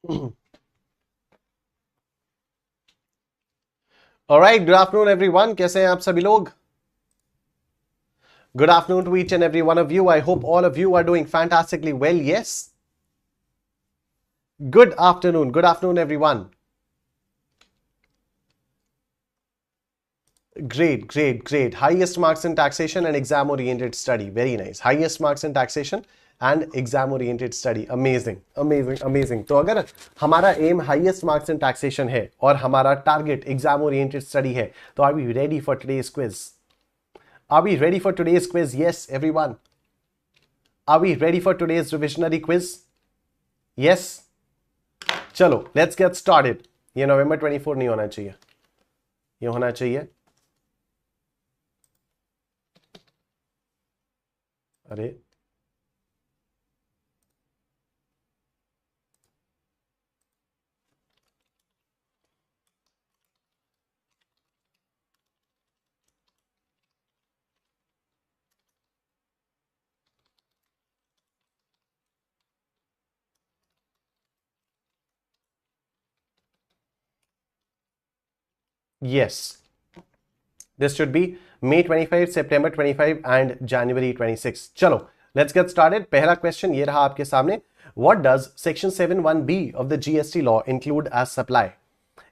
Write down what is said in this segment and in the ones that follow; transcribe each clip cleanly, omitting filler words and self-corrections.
Alright, good afternoon everyone. कैसे हैं आप सभी लोग? Good afternoon to each and every one of you. I hope all of you are doing fantastically well. Yes. Good afternoon. Good afternoon everyone. Great, great, great. Highest marks in taxation and exam oriented study. Very nice. Highest marks in taxation and exam oriented study. Amazing, amazing, amazing. तो अगर हमारा aim highest marks in taxation है और हमारा target exam oriented study है, तो are we ready for today's quiz? Are we ready for today's quiz? Yes, everyone. Are we ready for today's revisionary quiz? Yes. चलो, let's get started. ये November 24 नहीं होना चाहिए, ये होना चाहिए, अरे yes. This should be May 25, September 25 and January 26. चलो, let's get started. पहला क्वेश्चन ये रहा आपके सामने. What does Section 7(1)(b) of the GST law include as supply?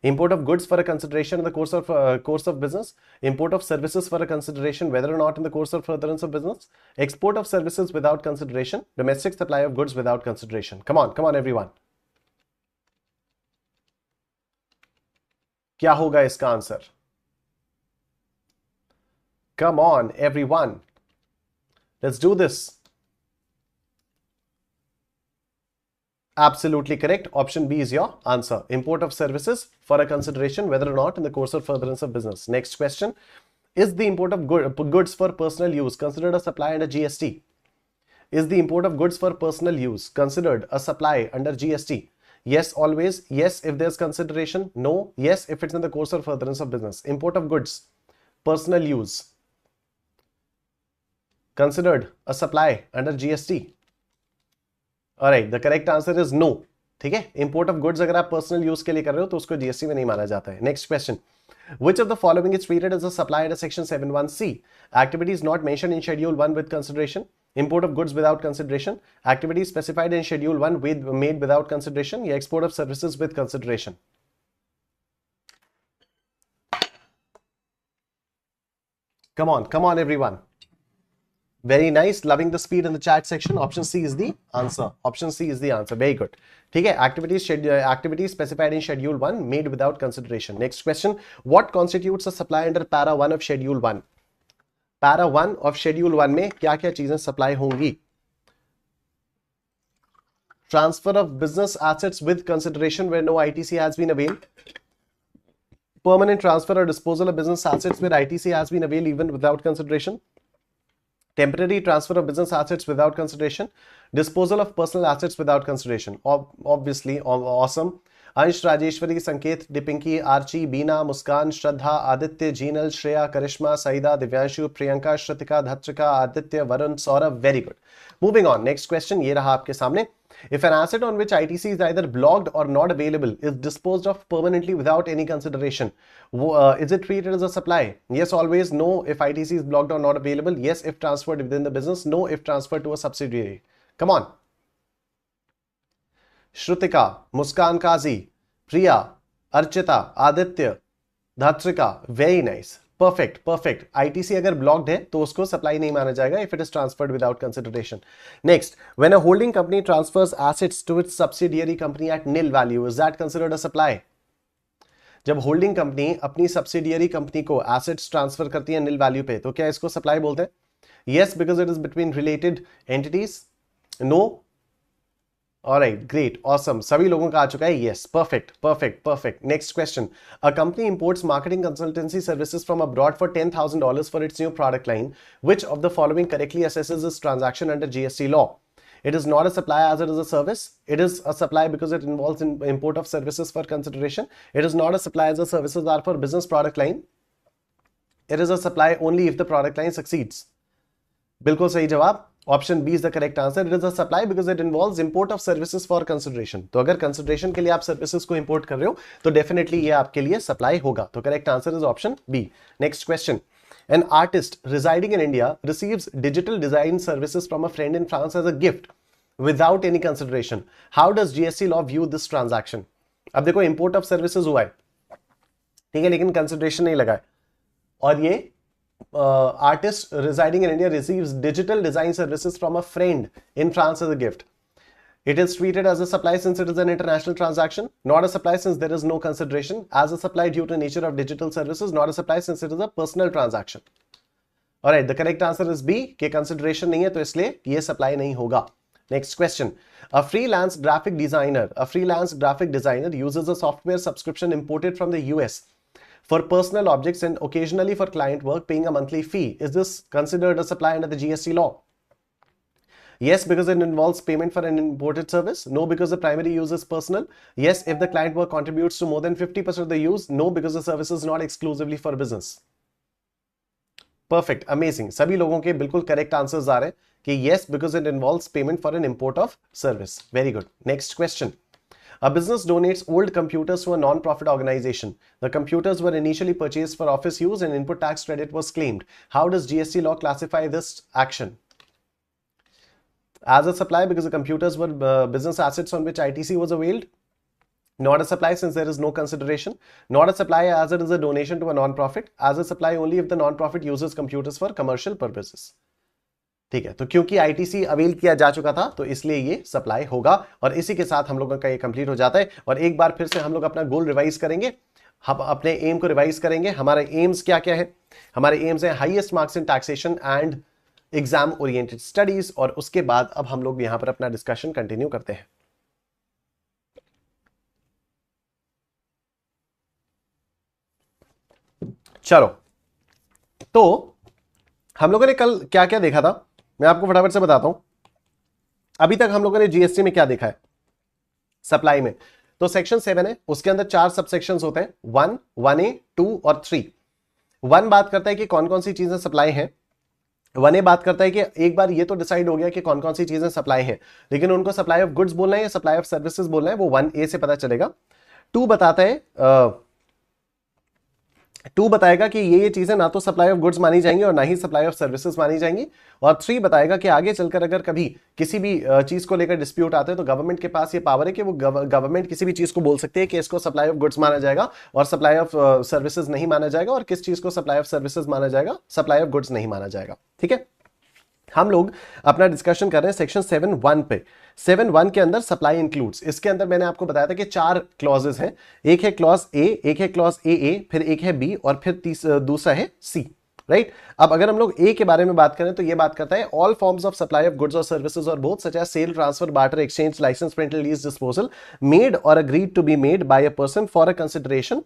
Import of goods for a consideration in the course of business. Import of services for a consideration whether or not in the course of furtherance of business. Export of services without consideration. Domestic supply of goods without consideration. Come on everyone. क्या होगा इसका answer? Come on everyone. Let's do this. Absolutely correct. Option B is your answer. Import of services for a consideration whether or not in the course of furtherance of business. Next question. Is the import of goods for personal use considered a supply under GST? Is the import of goods for personal use considered a supply under GST? Yes, always. Yes, if there's consideration. No. Yes, if it's in the course of furtherance of business. Import of goods, personal use, considered a supply under GST. Alright, the correct answer is no. ठीक है, import of goods अगर आप personal use के लिए कर रहे हो तो उसको GST में नहीं माना जाता है. Next question. Which of the following is treated as a supply under Section 7(1)(c)? Activities not mentioned in Schedule 1 with consideration. Import of goods without consideration. Activities specified in Schedule 1 made without consideration. या export of services with consideration. Come on everyone. Very nice. Loving the speed in the chat section. Option C is the answer. Option C is the answer. Very good. ठीक है. Activities specified in Schedule 1 made without consideration. Next question. What constitutes a supply under Para 1 of Schedule 1? Para 1 of Schedule 1 में क्या क्या चीजें supply होंगी? Transfer of business assets with consideration where no ITC has been availed. Permanent transfer or disposal of business assets where ITC has been availed even without consideration. Temporary transfer of business assets without consideration. Disposal of personal assets without consideration. Obviously, awesome. Ansh, Rajeshwari, Sanket, Dipinki, Archi, Bina, Muskan, Shraddha, Aditya, Jinal, Shreya, Karishma, Saeeda, Divyanshu, Priyanka, Shrutika, Dhatrika, Aditya, Varun, Saurabh. Very good. Moving on. Next question ये रहा आपके सामने. If an asset on which ITC is either blocked or not available is disposed of permanently without any consideration, is it treated as a supply? Yes, always. No, if ITC is blocked or not available. Yes, if transferred within the business. No, if transferred to a subsidiary. Come on. Shrutika, Muskan Kazi, Priya, Archita, Aditya, Dhatrika. Very nice. Perfect. ITC अगर blocked है तो उसको supply नहीं माना जाएगा if it is transferred without consideration. Next, when a holding company transfers assets to its subsidiary company at nil value, is that considered a supply? जब holding company अपनी subsidiary company को assets transfer करती है नील value पे, तो क्या इसको supply बोलते हैं? Yes, because it is between related entities. No. Alright, great, awesome. सभी लोगों का आ चुका है. Yes, perfect. Next question. A company imports marketing consultancy services from abroad for $10,000 for its new product line. Which of the following correctly assesses this transaction under GST law? It is not a supply as it is a service. It is a supply because it involves import of services for consideration. It is not a supply as the services are for business product line. It is a supply only if the product line succeeds. बिल्कुल सही जवाब. Option B is the correct answer. It is a supply because it involves import of services for consideration. तो अगर consideration के लिए आप services को import कर रहे हो तो डेफिनेटली ये आपके लिए सप्लाई होगा. तो correct answer is option B. Next question. An artist residing in India receives digital design services from a friend in France as a gift without any consideration. How does GST law view this transaction? अब देखो import of services हुआ है, ठीक है, लेकिन consideration नहीं लगा है. और ये artist residing in India receives digital design services from a friend in France as a gift. It is treated as a supply since it is an international transaction, not a supply since there is no consideration, as a supply due to nature of digital services, not a supply since it is a personal transaction. Alright, the correct answer is B, कि consideration नहीं है तो इसलिए ये supply नहीं होगा. Next question. A freelance graphic designer uses a software subscription imported from the US for personal objects and occasionally for client work, paying a monthly fee. Is this considered a supply under the GST law? Yes, because it involves payment for an imported service. No, because the primary use is personal. Yes, if the client work contributes to more than 50% of the use. No, because the service is not exclusively for business. Perfect, amazing. सभी लोगों के बिल्कुल correct answers आ रहे हैं कि yes, because it involves payment for an import of service. Very good. Next question. A business donates old computers to a non-profit organization. The computers were initially purchased for office use and input tax credit was claimed. How does GST law classify this action? As a supply because the computers were business assets on which ITC was availed. Not a supply since there is no consideration. Not a supply as it is a donation to a non-profit. As a supply only if the non-profit uses computers for commercial purposes. ठीक है, तो क्योंकि ITC avail किया जा चुका था तो इसलिए ये सप्लाई होगा. और इसी के साथ हम लोगों का ये कंप्लीट हो जाता है. और एक बार फिर से हम लोग अपना गोल रिवाइज करेंगे. हम अपने एम को रिवाइज करेंगे. हमारे एम्स क्या क्या है? हमारे एम्स है highest marks in taxation and exam oriented studies. और उसके बाद अब हम लोग यहां पर अपना डिस्कशन कंटिन्यू करते हैं. चलो, तो हम लोगों ने कल क्या क्या देखा था मैं आपको फटाफट से बताता हूं. अभी तक हम लोगों ने जीएसटी में क्या देखा है सप्लाई में. तो सेक्शन 7 है, उसके अंदर 4 सब सेक्शंस होते हैं, 1, 1A, 2 और 3. 1 बात करता है कि कौन कौन सी चीजें सप्लाई हैं. 1A बात करता है कि एक बार ये तो डिसाइड हो गया कि कौन कौन सी चीजें सप्लाई हैं, लेकिन उनको सप्लाई ऑफ गुड्स बोलना है या सप्लाई ऑफ सर्विसेज बोलना है, वो 1A से पता चलेगा. 2 बताता है 2 बताएगा कि ये चीजें ना तो सप्लाई ऑफ गुड्स मानी जाएंगी और ना ही सप्लाई ऑफ सर्विसेज मानी जाएंगी. और 3 बताएगा कि आगे चलकर अगर कभी किसी भी चीज को लेकर डिस्प्यूट आते हैं तो गवर्नमेंट के पास ये पावर है कि वो गवर्नमेंट किसी भी चीज को बोल सकती है कि इसको सप्लाई ऑफ गुड्स माना जाएगा और सप्लाई ऑफ सर्विसेज नहीं माना जाएगा, और किस चीज को सप्लाई ऑफ सर्विसेज माना जाएगा, सप्लाई ऑफ गुड्स नहीं माना जाएगा. ठीक है, हम लोग अपना डिस्कशन कर रहे हैं सेक्शन 7(1) पे. 7(1) के अंदर सप्लाई इंक्लूड्स, इसके अंदर मैंने आपको बताया था कि 4 क्लॉजेस हैं. एक है क्लॉज ए, एक है क्लॉज ए, फिर एक है बी और फिर दूसरा है सी. राइट, अब अगर हम लोग ए के बारे में बात करें तो ये बात करता है all forms of supply of goods or services or both such as sale, transfer, barter, exchange, licence, rental, lease, disposal made or agreed to be made by a person for a consideration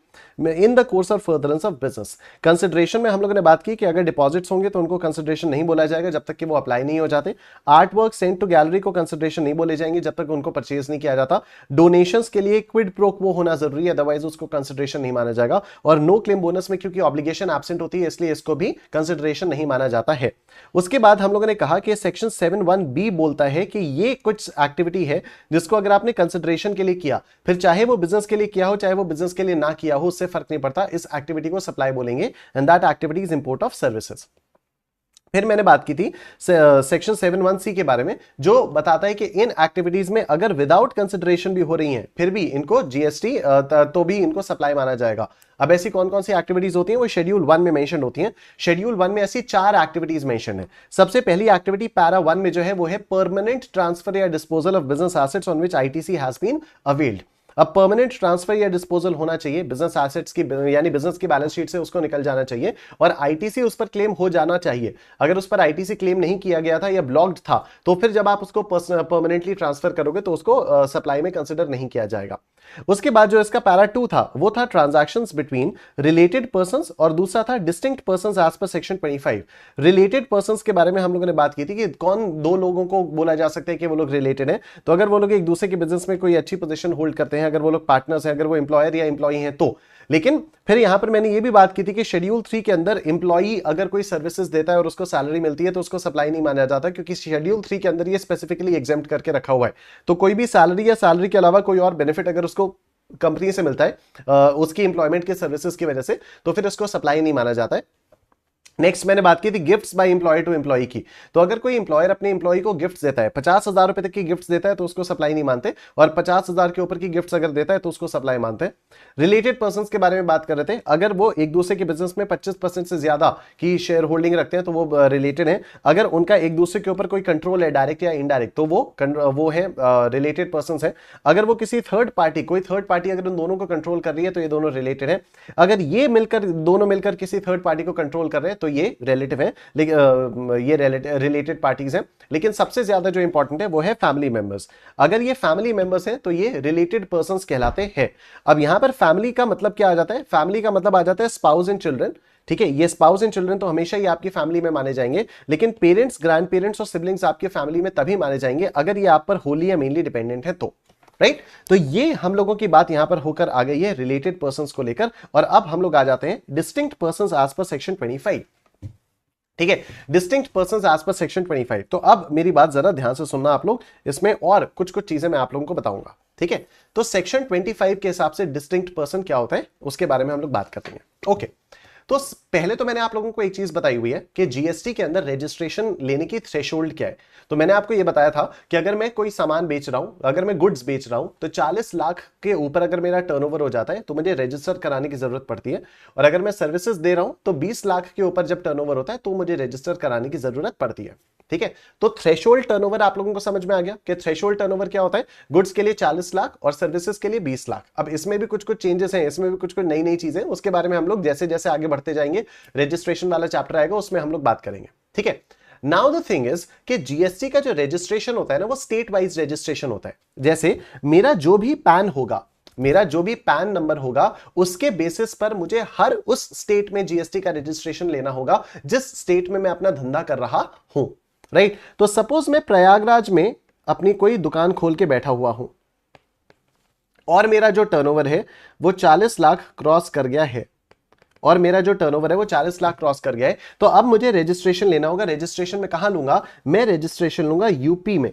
in the course or furtherance of business. Consideration में हम लोगों ने बात की कि अगर deposits होंगे तो उनको कंसिडरेशन नहीं बोला जाएगा जब तक कि वो अप्लाई नहीं हो जाते. Art work sent to gallery को कंसिडरेशन नहीं बोले जाएंगे जब तक उनको परचेज नहीं किया जाता. डोनेशंस के लिए क्विड प्रो क्वो होना जरूरी है, अदरवाइज उसको कंसिडरेशन नहीं माना जाएगा. और नो क्लेम बोनस में क्योंकि ऑब्लिगेशन एब्सेंट होती है इसलिए इसको भी कंसिडरेशन नहीं माना जाता है. उसके बाद हम लोगों ने कहा कि सेक्शन 7(1)(b) बोलता है कि ये कुछ एक्टिविटी है जिसको अगर आपने कंसिडरेशन के लिए किया, फिर चाहे वो बिजनेस के लिए किया हो चाहे वो बिजनेस के लिए ना किया हो, उससे फर्क नहीं पड़ता, इस एक्टिविटी को सप्लाई बोलेंगे. And that activity is import of services. फिर मैंने बात की थी सेक्शन 7(1)(c) के बारे में, जो बताता है कि इन एक्टिविटीज में अगर विदाउट कंसिडरेशन भी हो रही हैं फिर भी इनको जीएसटी तो भी इनको सप्लाई माना जाएगा. अब ऐसी कौन कौन सी एक्टिविटीज होती हैं वो शेड्यूल 1 में मेंशन होती हैं. शेड्यूल 1 में ऐसी 4 एक्टिविटीज मेंशन है. सबसे पहली एक्टिविटी पैरा 1 में जो है वो है परमानेंट ट्रांसफर या disposal of business assets on which ITC has been availed. अब परमानेंट ट्रांसफर या डिस्पोजल होना चाहिए बिजनेस एसेट्स की, यानी बिजनेस की बैलेंस शीट से उसको निकल जाना चाहिए और आईटीसी उस पर क्लेम हो जाना चाहिए. अगर उस पर आईटीसी क्लेम नहीं किया गया था या ब्लॉक्ड था तो फिर जब आप उसको परमानेंटली ट्रांसफर करोगे तो उसको सप्लाई में कंसिडर नहीं किया जाएगा. उसके बाद जो इसका पैरा 2 था वो था ट्रांजैक्शंस बिटवीन रिलेटेड पर्संस और दूसरा था distinct persons as per section 25. Related persons के बारे में हम लोगों ने बात की थी कि कौन 2 लोगों को बोला जा सकता है कि वो लोग रिलेटेड हैं. तो अगर वो लोग एक दूसरे के बिजनेस में कोई अच्छी पोजीशन होल्ड करते हैं हैं, अगर वो लोग पार्टनर्स हैं, अगर वो एम्प्लॉयर या एम्प्लॉई हैं तो। लेकिन फिर यहां पर मैंने ये भी बात की थी कि शेड्यूल 3 के अंदर एम्प्लॉई अगर कोई सर्विसेज देता है और उसको सैलरी मिलती है तो उसको सप्लाई नहीं माना जाता, क्योंकि शेड्यूल 3 के अंदर ये स्पेसिफिकली एग्जेम्प्ट करके रखा हुआ है। तो कोई भी सैलरी या सैलरी के अलावा कोई और बेनिफिट अगर उसको कंपनी से मिलता है उसकी इंप्लॉयमेंट के सर्विसेज की वजह से, तो फिर उसको सप्लाई नहीं माना जाता है। नेक्स्ट मैंने बात की थी gifts by employer to employee की। तो अगर कोई एम्प्लॉयर अपने एम्प्लॉय को गिफ्ट्स देता है, 50,000 रुपए तक की गिफ्ट्स देता है तो उसको सप्लाई नहीं मानते, और 50,000 के ऊपर की गिफ्ट्स अगर देता है तो उसको सप्लाई मानते हैं। रिलेटेड पर्संस के बारे में बात कर रहे थे, अगर वो एक दूसरे के बिजनेस में 25% से ज्यादा की शेयर होल्डिंग रखते हैं तो वो रिलेटेड है। अगर उनका एक दूसरे के ऊपर कोई कंट्रोल है डायरेक्ट या इनडायरेक्ट तो वो है रिलेटेड पर्संस है। अगर वो किसी कोई थर्ड पार्टी अगर उन दोनों को कंट्रोल कर रही है तो ये दोनों रिलेटेड है। अगर ये दोनों मिलकर किसी थर्ड पार्टी को कंट्रोल कर रहे हैं तो ये रिलेटिव है, ये रिलेटेड पार्टीज हैं। लेकिन सबसे ज्यादा जो इंपॉर्टेंट है वो है फैमिली मेंबर्स। अगर ये फैमिली मेंबर्स हैं तो ये रिलेटेड पर्संस कहलाते हैं। अब यहां पर फैमिली का मतलब क्या आ जाता है? फैमिली का मतलब आ जाता है स्पाउस एंड चिल्ड्रन। ठीक है, ये स्पाउस एंड चिल्ड्रन तो हमेशा ही आपकी फैमिली में माने जाएंगे, लेकिन पेरेंट्स, ग्रैंड पेरेंट्स और सिबलिंग्स आपके फैमिली में तभी माने जाएंगे अगर ये आप पर होली या मेनली डिपेंडेंट है तो। राइट, तो ये हम लोगों की बात यहां पर होकर आ गई है रिलेटेड पर्संस को लेकर। और अब हम लोग आ जाते हैं distinct persons as per section 25। ठीक है, distinct persons as per section 25। तो अब मेरी बात जरा ध्यान से सुनना आप लोग, इसमें और कुछ कुछ चीजें मैं आप लोगों को बताऊंगा। ठीक है, तो सेक्शन 25 के हिसाब से डिस्टिंक्ट पर्सन क्या होता है उसके बारे में हम लोग बात करते हैं। ओके, तो पहले तो मैंने आप लोगों को एक चीज बताई हुई है कि जीएसटी के अंदर रजिस्ट्रेशन लेने की थ्रेशोल्ड क्या है। तो मैंने आपको यह बताया था कि अगर मैं कोई सामान बेच रहा हूं, अगर मैं गुड्स बेच रहा हूं, तो 40 लाख के ऊपर अगर मेरा टर्नओवर हो जाता है तो मुझे रजिस्टर कराने की जरूरत पड़ती है। और अगर मैं सर्विसेज दे रहा हूं तो 20 लाख के ऊपर जब टर्नओवर होता है तो मुझे रजिस्टर कराने की जरूरत पड़ती है। ठीक है, तो थ्रेशोल्ड टर्नओवर आप लोगों को समझ में आ गया कि थ्रेशोल्ड टर्नओवर क्या होता है? गुड्स के लिए 40 लाख और सर्विसेज के लिए 20 लाख। अब इसमें भी कुछ कुछ चेंजेस हैं, इसमें भी कुछ कुछ नई नई चीजें, उसके बारे में हम लोग जैसे जैसे आगे बढ़ते जाएंगे, रजिस्ट्रेशन वाला चैप्टर आएगा उसमें हम लोग बात करेंगे। ठीक है, नाउ द थिंग इज कि जीएसटी का जो रजिस्ट्रेशन होता है ना वो स्टेट वाइज रजिस्ट्रेशन होता है। जैसे मेरा जो भी पैन होगा, मेरा जो भी पैन नंबर होगा, उसके बेसिस पर मुझे हर उस स्टेट में जीएसटी का रजिस्ट्रेशन लेना होगा जिस स्टेट में मैं अपना धंधा कर रहा हूं। राइट, तो सपोज मैं प्रयागराज में अपनी कोई दुकान खोल के बैठा हुआ हूं और मेरा जो टर्नओवर है वो 40 लाख क्रॉस कर गया है, और मेरा जो टर्नओवर है वो 40 लाख क्रॉस कर गया है, तो अब मुझे रजिस्ट्रेशन लेना होगा। रजिस्ट्रेशन में कहां लूंगा? मैं रजिस्ट्रेशन लूंगा यूपी में।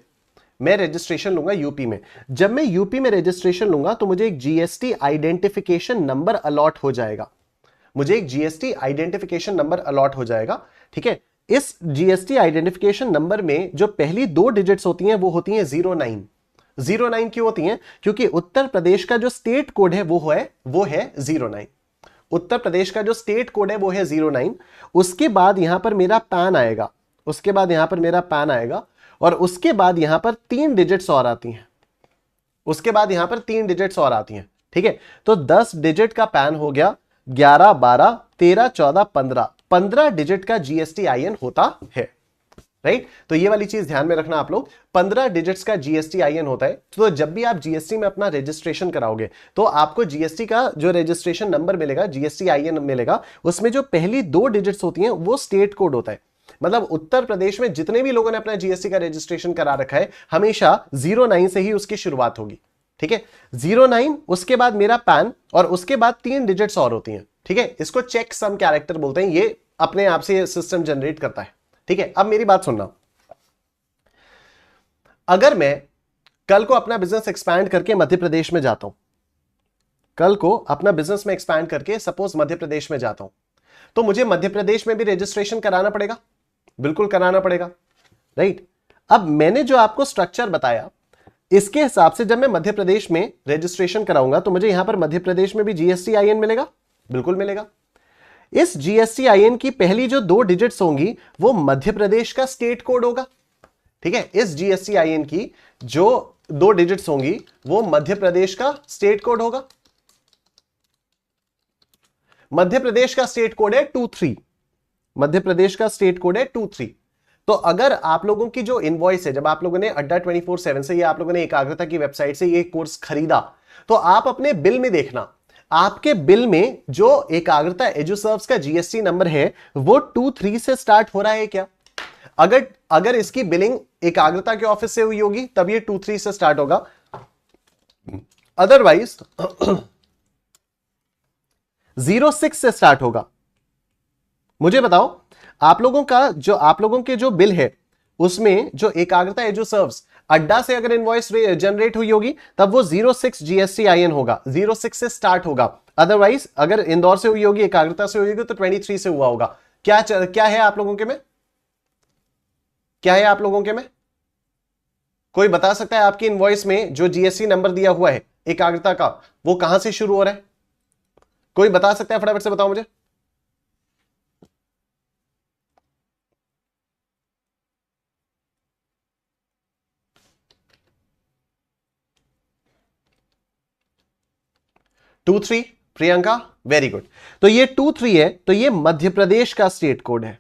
मैं रजिस्ट्रेशन लूंगा यूपी में। जब मैं यूपी में रजिस्ट्रेशन लूंगा तो मुझे एक जीएसटी आइडेंटिफिकेशन नंबर अलॉट हो जाएगा। मुझे एक जीएसटी आइडेंटिफिकेशन नंबर अलॉट हो जाएगा। ठीक है, इस जीएसटी आइडेंटिफिकेशन नंबर में जो पहली 2 डिजिट्स होती हैं वो होती हैं 09। 09 क्यों होती हैं? क्योंकि उत्तर प्रदेश का जो स्टेट कोड है वो है 09। उत्तर प्रदेश का जो स्टेट कोड है वो है 09। उसके बाद यहां पर मेरा पैन आएगा, उसके बाद यहां पर मेरा पैन आएगा, और उसके बाद यहां पर 3 डिजिट्स और आती हैं, उसके बाद यहां पर 3 डिजिट्स और आती हैं। ठीक है, तो 10 डिजिट का पैन हो गया, 11, 12, 13, 14, 15 डिजिट का जीएसटी आईएन होता है। राइट, तो ये वाली चीज ध्यान में रखना आप लोग, 15 डिजिट्स का जीएसटी आईएन होता है। तो जब भी आप जीएसटी में अपना रजिस्ट्रेशन कराओगे तो आपको जीएसटी का जो रजिस्ट्रेशन नंबर मिलेगा, जीएसटी आईएन मिलेगा, उसमें जो पहली 2 डिजिट्स होती हैं वो स्टेट कोड होता है। मतलब उत्तर प्रदेश में जितने भी लोगों ने अपना जीएसटी का रजिस्ट्रेशन करा रखा है हमेशा 09 से ही उसकी शुरुआत होगी। ठीक है, 09, उसके बाद मेरा पैन, और उसके बाद 3 डिजिट्स और होती हैं। ठीक है, इसको चेक सम कैरेक्टर बोलते हैं, ये अपने आप से सिस्टम जनरेट करता है। ठीक है, अब मेरी बात सुनना, अगर मैं कल को अपना बिजनेस एक्सपैंड करके मध्य प्रदेश में जाता हूं, कल को अपना बिजनेस में एक्सपैंड करके सपोज मध्य प्रदेश में जाता हूं, तो मुझे मध्य प्रदेश में भी रजिस्ट्रेशन कराना पड़ेगा, बिल्कुल कराना पड़ेगा। राइट, अब मैंने जो आपको स्ट्रक्चर बताया इसके हिसाब से जब मैं मध्य प्रदेश में रजिस्ट्रेशन कराऊंगा तो मुझे यहां पर मध्य प्रदेश में भी जीएसटी आईएन मिलेगा, बिल्कुल मिलेगा। इस जीएसटी आईएन की पहली जो 2 डिजिट्स होंगी वो मध्य प्रदेश का स्टेट कोड होगा। ठीक है, इस जीएसटी आईएन की जो 2 डिजिट्स होंगी वो मध्य प्रदेश का स्टेट कोड होगा। मध्य प्रदेश का स्टेट कोड है 23। मध्य प्रदेश का स्टेट कोड है 23। तो अगर आप लोगों की जो इनवॉइस है, जब आप लोगों ने अड्डा 24/7 से या आप लोगों ने एकाग्रता की वेबसाइट से ये कोर्स खरीदा, तो आप अपने बिल में देखना, आपके बिल में जो एकाग्रता एजुसर्व्स का जीएसटी नंबर है वो 23 से स्टार्ट हो रहा है क्या? अगर इसकी बिलिंग एकाग्रता के ऑफिस से हुई होगी तब ये 23 से स्टार्ट होगा। अदरवाइज 06 से स्टार्ट होगा। मुझे बताओ, आप लोगों के जो बिल है उसमें जो एकाग्रता है, जो सर्व्स अड्डा से अगर इनवॉइस जनरेट हुई होगी तब वो 06 GSTIN होगा, 06 से स्टार्ट होगा। अदरवाइज अगर इंदौर से हुई होगी, एकाग्रता से हुई होगी तो 23 से हुआ होगा। क्या है आप लोगों के में? क्या है आप लोगों के में? कोई बता सकता है आपकी इनवॉइस में जो GST नंबर दिया हुआ है एकाग्रता का, वो कहां से शुरू हो रहा है? कोई बता सकता है? फटाफट से बताओ मुझे। Two three, Priyanka, very good. तो ये 23 है, तो ये मध्य प्रदेश का स्टेट कोड है।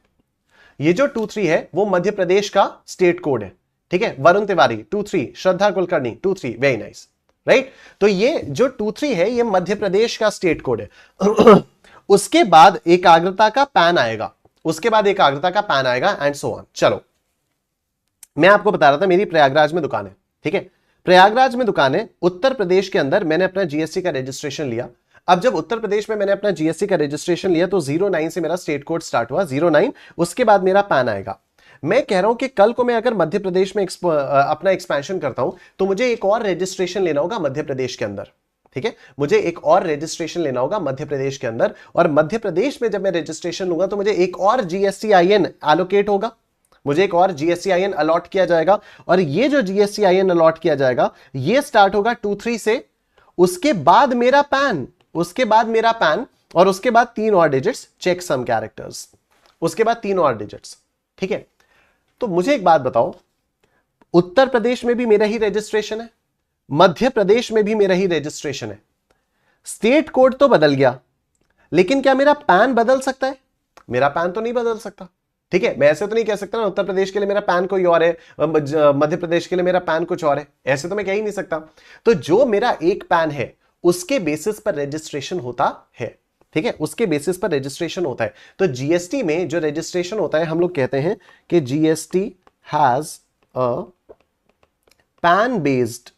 ये जो 23 है वो मध्य प्रदेश का स्टेट कोड है। ठीक है, वरुण तिवारी 23, श्रद्धा कुलकर्णी 23, वेरी नाइस, राइट। तो ये जो 23 है ये मध्य प्रदेश का स्टेट कोड है। उसके बाद एकाग्रता का पैन आएगा, उसके बाद एकाग्रता का पैन आएगा एंड सो ऑन। चलो, मैं आपको बता रहा था मेरी प्रयागराज में दुकान है। ठीक है, प्रयागराज में दुकान है, उत्तर प्रदेश के अंदर मैंने अपना GST का रजिस्ट्रेशन लिया। अब जब उत्तर प्रदेश में मैंने अपना GST का रजिस्ट्रेशन लिया तो 09 से मेरा स्टेट कोड स्टार्ट हुआ, 09, उसके बाद मेरा पैन आएगा। मैं कह रहा हूं कि कल को मैं अगर मध्य प्रदेश में अपना एक्सपेंशन करता हूं तो मुझे एक और रजिस्ट्रेशन लेना होगा मध्य प्रदेश के अंदर। ठीक है, मुझे एक और रजिस्ट्रेशन लेना होगा मध्य प्रदेश के अंदर, और मध्य प्रदेश में जब मैं रजिस्ट्रेशन लूंगा तो मुझे एक और GSTIN एलोकेट होगा, मुझे एक और GSTIN अलॉट किया जाएगा। और ये जो GSTIN अलॉट किया जाएगा ये स्टार्ट होगा 23 से, उसके बाद मेरा पैन, और उसके बाद 3 और डिजिट्स, चेक सम कैरेक्टर्स, उसके बाद 3 और डिजिट्स। ठीक है, तो मुझे एक बात बताओ, उत्तर प्रदेश में भी मेरा ही रजिस्ट्रेशन है, मध्य प्रदेश में भी मेरा ही रजिस्ट्रेशन है, स्टेट कोड तो बदल गया, लेकिन क्या मेरा पैन बदल सकता है? मेरा पैन तो नहीं बदल सकता। ठीक है, मैं ऐसे तो नहीं कह सकता ना उत्तर प्रदेश के लिए मेरा पैन कोई और है, मध्य प्रदेश के लिए मेरा पैन कुछ और है, ऐसे तो मैं कह ही नहीं सकता। तो जो मेरा एक पैन है उसके बेसिस पर रजिस्ट्रेशन होता है। ठीक है, उसके बेसिस पर रजिस्ट्रेशन होता है। तो GST में जो रजिस्ट्रेशन होता है हम लोग कहते हैं कि GST has a PAN based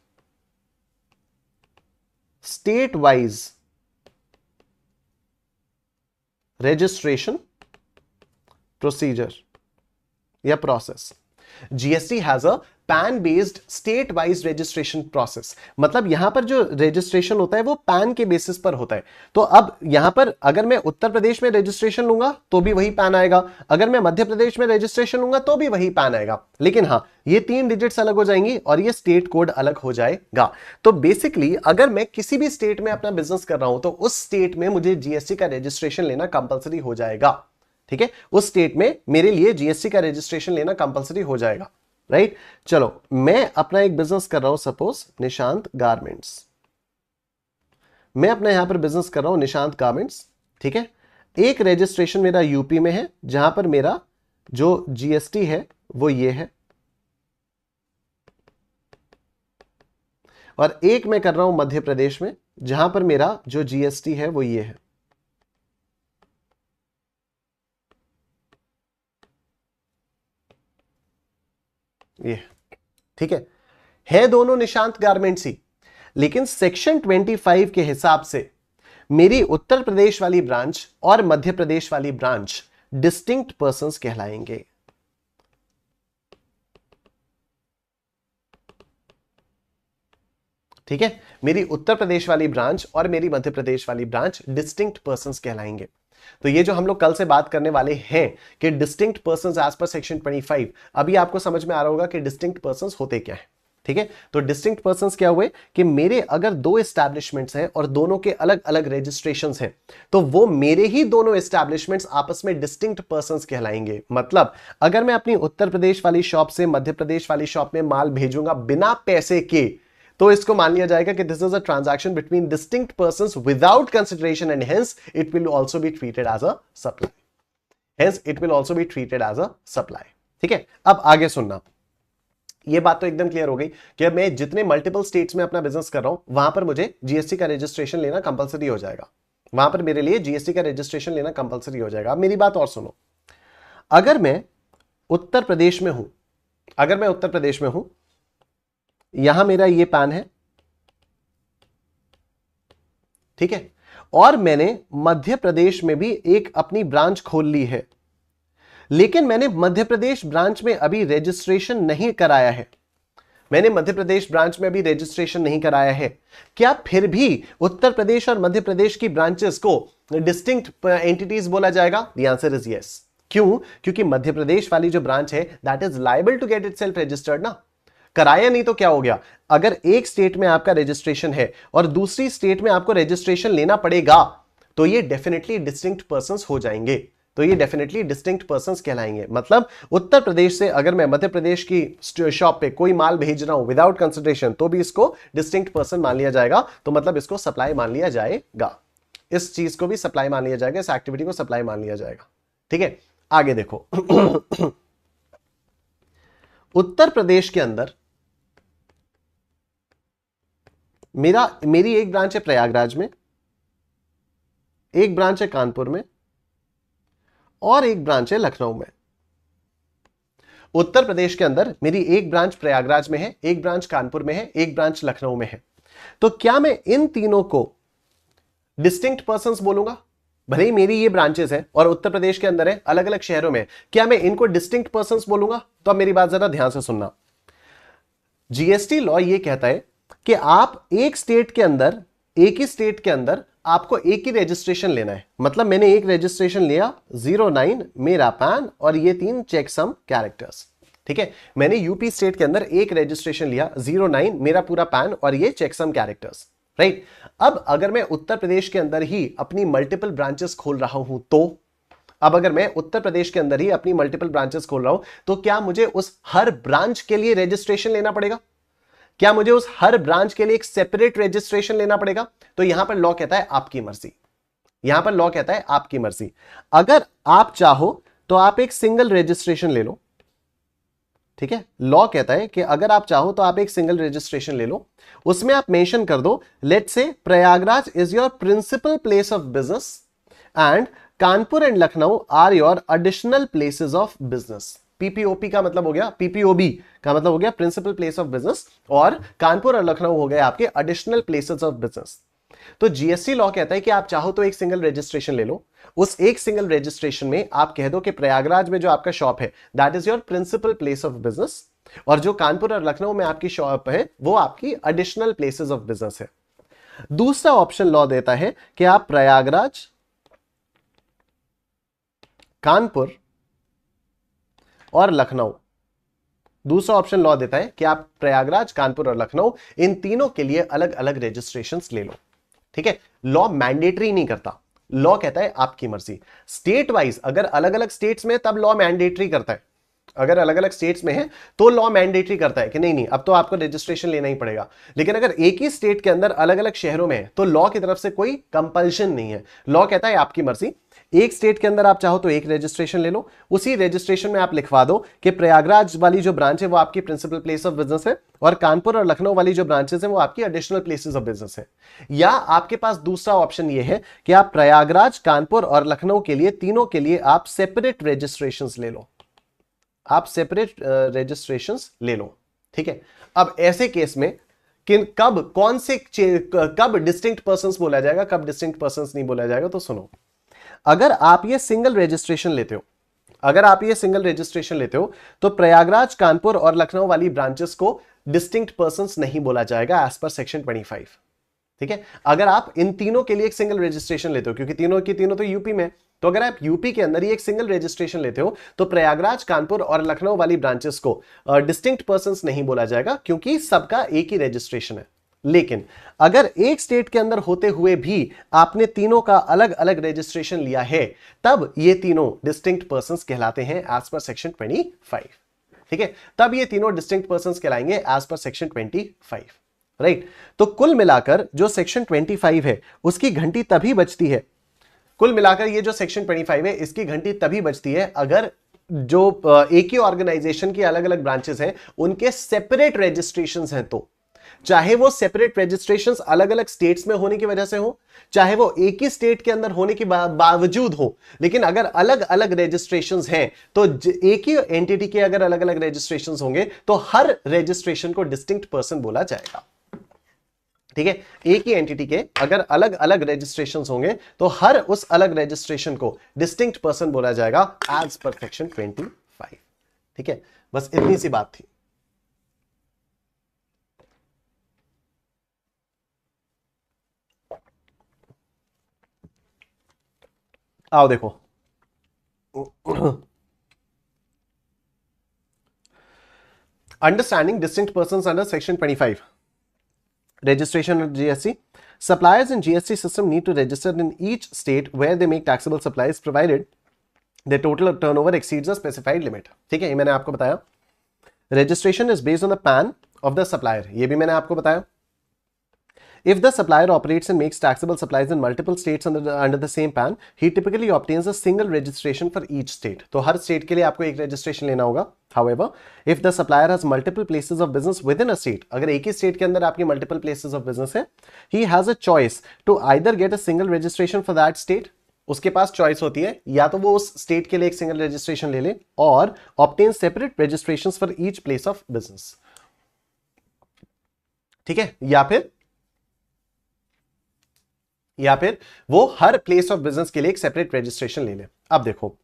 state wise registration procedure या process. GST has a PAN based state wise registration process. मतलब यहां पर जो रजिस्ट्रेशन होता है वो पैन के बेसिस पर होता है। तो अब यहां पर अगर मैं उत्तर प्रदेश में रजिस्ट्रेशन लूंगा तो भी वही पैन आएगा, अगर मैं मध्य प्रदेश में रजिस्ट्रेशन लूंगा तो भी वही पैन आएगा, लेकिन हाँ ये 3 डिजिट्स अलग हो जाएंगी और ये स्टेट कोड अलग हो जाएगा। तो बेसिकली अगर मैं किसी भी स्टेट में अपना बिजनेस कर रहा हूं तो उस स्टेट में मुझे GST का रजिस्ट्रेशन लेना कंपलसरी हो जाएगा। ठीक है, उस स्टेट में मेरे लिए GST का रजिस्ट्रेशन लेना कंपलसरी हो जाएगा, राइट। चलो, मैं अपना एक बिजनेस कर रहा हूं, सपोज निशांत गारमेंट्स, मैं अपना यहां पर बिजनेस कर रहा हूं निशांत गारमेंट्स। ठीक है, एक रजिस्ट्रेशन मेरा यूपी में है जहां पर मेरा जो GST है वो ये है, और एक मैं कर रहा हूं मध्य प्रदेश में जहां पर मेरा जो GST है वो ये है। ये ठीक है दोनों निशांत गारमेंट्स ही, लेकिन सेक्शन 25 के हिसाब से मेरी उत्तर प्रदेश वाली ब्रांच और मध्य प्रदेश वाली ब्रांच डिस्टिंक्ट पर्संस कहलाएंगे। ठीक है, मेरी उत्तर प्रदेश वाली ब्रांच और मेरी मध्य प्रदेश वाली ब्रांच डिस्टिंक्ट पर्संस कहलाएंगे। तो ये जो हम लोग कल से बात करने वाले हैं कि distinct persons as per section 25, अभी आपको समझ में आ रहा होगा कि डिस्टिंक्ट पर्संस होते क्या है। ठीक है, तो डिस्टिंक्ट पर्संस क्या हुए कि मेरे अगर 2 एस्टैब्लिशमेंट्स हैं और दोनों के अलग अलग रजिस्ट्रेशंस हैं तो वो मेरे ही दोनों एस्टैब्लिशमेंट्स आपस में डिस्टिंक्ट पर्संस कहलाएंगे। मतलब अगर मैं अपनी उत्तर प्रदेश वाली शॉप से मध्य प्रदेश वाली शॉप में माल भेजूंगा बिना पैसे के तो इसको मान लिया जाएगा कि this is a transaction between distinct persons without consideration and hence it will also be treated as a supply. Hence it will also be treated as a supply. ठीक है, अब आगे सुनना, ये बात तो एकदम क्लियर हो गई कि अब मैं जितने मल्टीपल स्टेट्स में अपना बिजनेस कर रहा हूं वहां पर मुझे GST का रजिस्ट्रेशन लेना कंपलसरी हो जाएगा, वहां पर मेरे लिए GST का रजिस्ट्रेशन लेना कंपलसरी हो जाएगा। अब मेरी बात और सुनो, अगर मैं उत्तर प्रदेश में हूं, यहां मेरा ये पैन है, ठीक है, और मैंने मध्य प्रदेश में भी एक अपनी ब्रांच खोल ली है, लेकिन मैंने मध्य प्रदेश ब्रांच में अभी रजिस्ट्रेशन नहीं कराया है, मैंने मध्य प्रदेश ब्रांच में अभी रजिस्ट्रेशन नहीं कराया है, क्या फिर भी उत्तर प्रदेश और मध्य प्रदेश की ब्रांचेस को डिस्टिंक्ट एंटिटीज बोला जाएगा? The answer is yes. क्यों? क्योंकि मध्य प्रदेश वाली जो ब्रांच है that is liable to get itself registered ना। कराया नहीं तो क्या हो गया, अगर एक स्टेट में आपका रजिस्ट्रेशन है और दूसरी स्टेट में आपको रजिस्ट्रेशन लेना पड़ेगा तो ये डेफिनेटली डिस्टिंक्ट पर्संस हो जाएंगे, तो ये डेफिनेटली डिस्टिंक्ट पर्संस कहलाएंगे। मतलब उत्तर प्रदेश से अगर मैं मध्य प्रदेश की शॉप पे कोई माल भेज रहा हूं विदाउट कंसिडरेशन तो भी इसको डिस्टिंक्ट पर्सन मान लिया जाएगा, तो मतलब इसको सप्लाई मान लिया जाएगा, इस चीज को भी सप्लाई मान लिया जाएगा, इस एक्टिविटी को सप्लाई मान लिया जाएगा। ठीक है, आगे देखो उत्तर प्रदेश के अंदर मेरी एक ब्रांच है प्रयागराज में, एक ब्रांच है कानपुर में और एक ब्रांच है लखनऊ में। उत्तर प्रदेश के अंदर मेरी एक ब्रांच प्रयागराज में है, एक ब्रांच कानपुर में है, एक ब्रांच लखनऊ में है। तो क्या मैं इन तीनों को डिस्टिंक्ट पर्संस बोलूंगा? भले ही मेरी ये ब्रांचेस हैं और उत्तर प्रदेश के अंदर है, अलग अलग शहरों में, क्या मैं इनको डिस्टिंक्ट पर्संस बोलूंगा? तो अब मेरी बात जरा ध्यान से सुनना। जीएसटी लॉ ये कहता है कि आप एक स्टेट के अंदर, एक ही स्टेट के अंदर आपको एक ही रजिस्ट्रेशन लेना है। मतलब मैंने एक रजिस्ट्रेशन लिया 09 मेरा पैन और ये 3 चेकसम कैरेक्टर्स। ठीक है, मैंने यूपी स्टेट के अंदर एक रजिस्ट्रेशन लिया 09 मेरा पूरा पैन और ये चेकसम कैरेक्टर्स, राइट। अब अगर मैं उत्तर प्रदेश के अंदर ही अपनी मल्टीपल ब्रांचेस खोल रहा हूं तो, अब अगर मैं उत्तर प्रदेश के अंदर ही अपनी मल्टीपल ब्रांचेस खोल रहा हूं तो क्या मुझे उस हर ब्रांच के लिए रजिस्ट्रेशन लेना पड़ेगा? क्या मुझे उस हर ब्रांच के लिए एक सेपरेट रजिस्ट्रेशन लेना पड़ेगा? तो यहां पर लॉ कहता है आपकी मर्जी, यहां पर लॉ कहता है आपकी मर्जी। अगर आप चाहो तो आप एक सिंगल रजिस्ट्रेशन ले लो। ठीक है, लॉ कहता है कि अगर आप चाहो तो आप एक सिंगल रजिस्ट्रेशन ले लो, उसमें आप मेंशन कर दो let's say Prayagraj is your principal place of business and Kanpur and Lucknow are your additional places of business. PPOB का मतलब हो गया, पीपीओबी का मतलब हो गया प्रिंसिपल प्लेस ऑफ बिजनेस, और कानपुर और लखनऊ हो गए आपके एडिशनल प्लेसेस ऑफ बिजनेस। तो जीएसटी लॉ कहता है कि आप चाहो तो एक सिंगल रजिस्ट्रेशन ले लो, उस एक सिंगल रजिस्ट्रेशन में आप कह दो कि प्रयागराज में जो आपका शॉप है that is your principal place of business, और जो कानपुर और लखनऊ में आपकी शॉप है वो आपकी एडिशनल प्लेसेस ऑफ बिजनेस है। दूसरा ऑप्शन लॉ देता है कि आप प्रयागराज, कानपुर और लखनऊ, दूसरा ऑप्शन लॉ देता है कि आप प्रयागराज, कानपुर और लखनऊ इन तीनों के लिए अलग अलग रजिस्ट्रेशंस ले लो। ठीक है, लॉ मैंडेटरी नहीं करता, लॉ कहता है आपकी मर्जी। स्टेट वाइज अगर अलग अलग स्टेट्स में तब लॉ मैंडेटरी करता है, अगर अलग अलग स्टेट्स में है तो लॉ मैंडेटरी करता है कि नहीं नहीं अब तो आपको रजिस्ट्रेशन लेना ही पड़ेगा। लेकिन अगर एक ही स्टेट के अंदर अलग अलग शहरों में है तो लॉ की तरफ से कोई कंपल्शन नहीं है, लॉ कहता है आपकी मर्जी। एक स्टेट के अंदर आप चाहो तो एक रजिस्ट्रेशन ले लो, उसी रजिस्ट्रेशन में आप लिखवा दो कि प्रयागराज वाली जो ब्रांच है वो आपकी प्रिंसिपल प्लेस ऑफ बिजनेस है और कानपुर और लखनऊ वाली जो ब्रांचेस है वो आपकी एडिशनल प्लेसेस ऑफ बिजनेस है। या आपके पास दूसरा ऑप्शन ये है कि आप प्रयागराज, कानपुर और लखनऊ के लिए, तीनों के लिए आप सेपरेट रजिस्ट्रेशंस ले लो, आप सेपरेट रजिस्ट्रेशंस ले लो। ठीक है, अब ऐसे केस में कब डिस्टिंक्ट पर्संस बोला जाएगा, कब डिस्टिंक्ट पर्संस नहीं बोला जाएगा, तो सुनो। अगर आप ये सिंगल रजिस्ट्रेशन लेते हो, अगर आप ये सिंगल रजिस्ट्रेशन लेते हो तो प्रयागराज, कानपुर और लखनऊ वाली ब्रांचेस को डिस्टिंक्ट पर्संस नहीं बोला जाएगा एज पर सेक्शन 25। ठीक है, अगर आप इन तीनों के लिए एक सिंगल रजिस्ट्रेशन लेते हो, क्योंकि तीनों की तीनों तो यूपी में, तो अगर आप यूपी के अंदर ही एक सिंगल रजिस्ट्रेशन लेते हो तो प्रयागराज, कानपुर और लखनऊ वाली ब्रांचेस को डिस्टिंक्ट पर्संस नहीं बोला जाएगा क्योंकि सबका एक ही रजिस्ट्रेशन है। लेकिन अगर एक स्टेट के अंदर होते हुए भी आपने तीनों का अलग अलग रजिस्ट्रेशन लिया है तब ये तीनों डिस्टिंक्ट पर्संस कहलाते हैं एज पर सेक्शन 25। ठीक है, तब ये तीनों डिस्टिंक्ट पर्संस कहलाएंगे एज पर सेक्शन 25, राइट। तो कुल मिलाकर जो सेक्शन 25 है उसकी घंटी तभी बजती है, कुल मिलाकर ये जो सेक्शन 25 है इसकी घंटी तभी बजती है अगर जो एक ही ऑर्गेनाइजेशन की अलग अलग ब्रांचेस हैं उनके सेपरेट रजिस्ट्रेशंस हैं। तो चाहे वो सेपरेट रजिस्ट्रेशंस अलग अलग स्टेट्स में होने की वजह से हो, चाहे वो एक ही स्टेट के अंदर होने के बावजूद हो, लेकिन अगर अलग अलग रजिस्ट्रेशंस हैं तो एक ही एंटिटी के अगर अलग अलग रजिस्ट्रेशंस होंगे तो हर रजिस्ट्रेशन को डिस्टिंक्ट पर्सन बोला जाएगा। ठीक है, एक ही एंटिटी के अगर अलग अलग रजिस्ट्रेशंस होंगे तो हर उस अलग रजिस्ट्रेशन को डिस्टिंक्ट पर्सन बोला जाएगा एज पर सेक्शन 25। ठीक है, बस इतनी सी बात थी। आओ देखो, understanding distinct persons under section 25 registration at GST. Suppliers in GST system need to register in each state where they make taxable supplies provided their total turnover exceeds a specified limit. ठीक है, ये मैंने आपको बताया। Registration is based on the PAN of the supplier, ये भी मैंने आपको बताया। If the supplier operates and makes taxable supplies in multiple states under the same PAN, he typically obtains a single registration for each state. तो हर state के लिए आपको एक registration लेना होगा। However, if the supplier has multiple places of business within a state, अगर एक ही state के अंदर आपकी multiple places of business है, he has a choice to either get a single registration for that state, उसके पास choice होती है या तो वो उस स्टेट के लिए एक सिंगल रजिस्ट्रेशन ले ले और obtain separate registrations for each place of business. ठीक है, या फिर वो हर प्लेस ऑफ बिजनेस के लिए एक सेपरेट रजिस्ट्रेशन ले ले। अब देखो,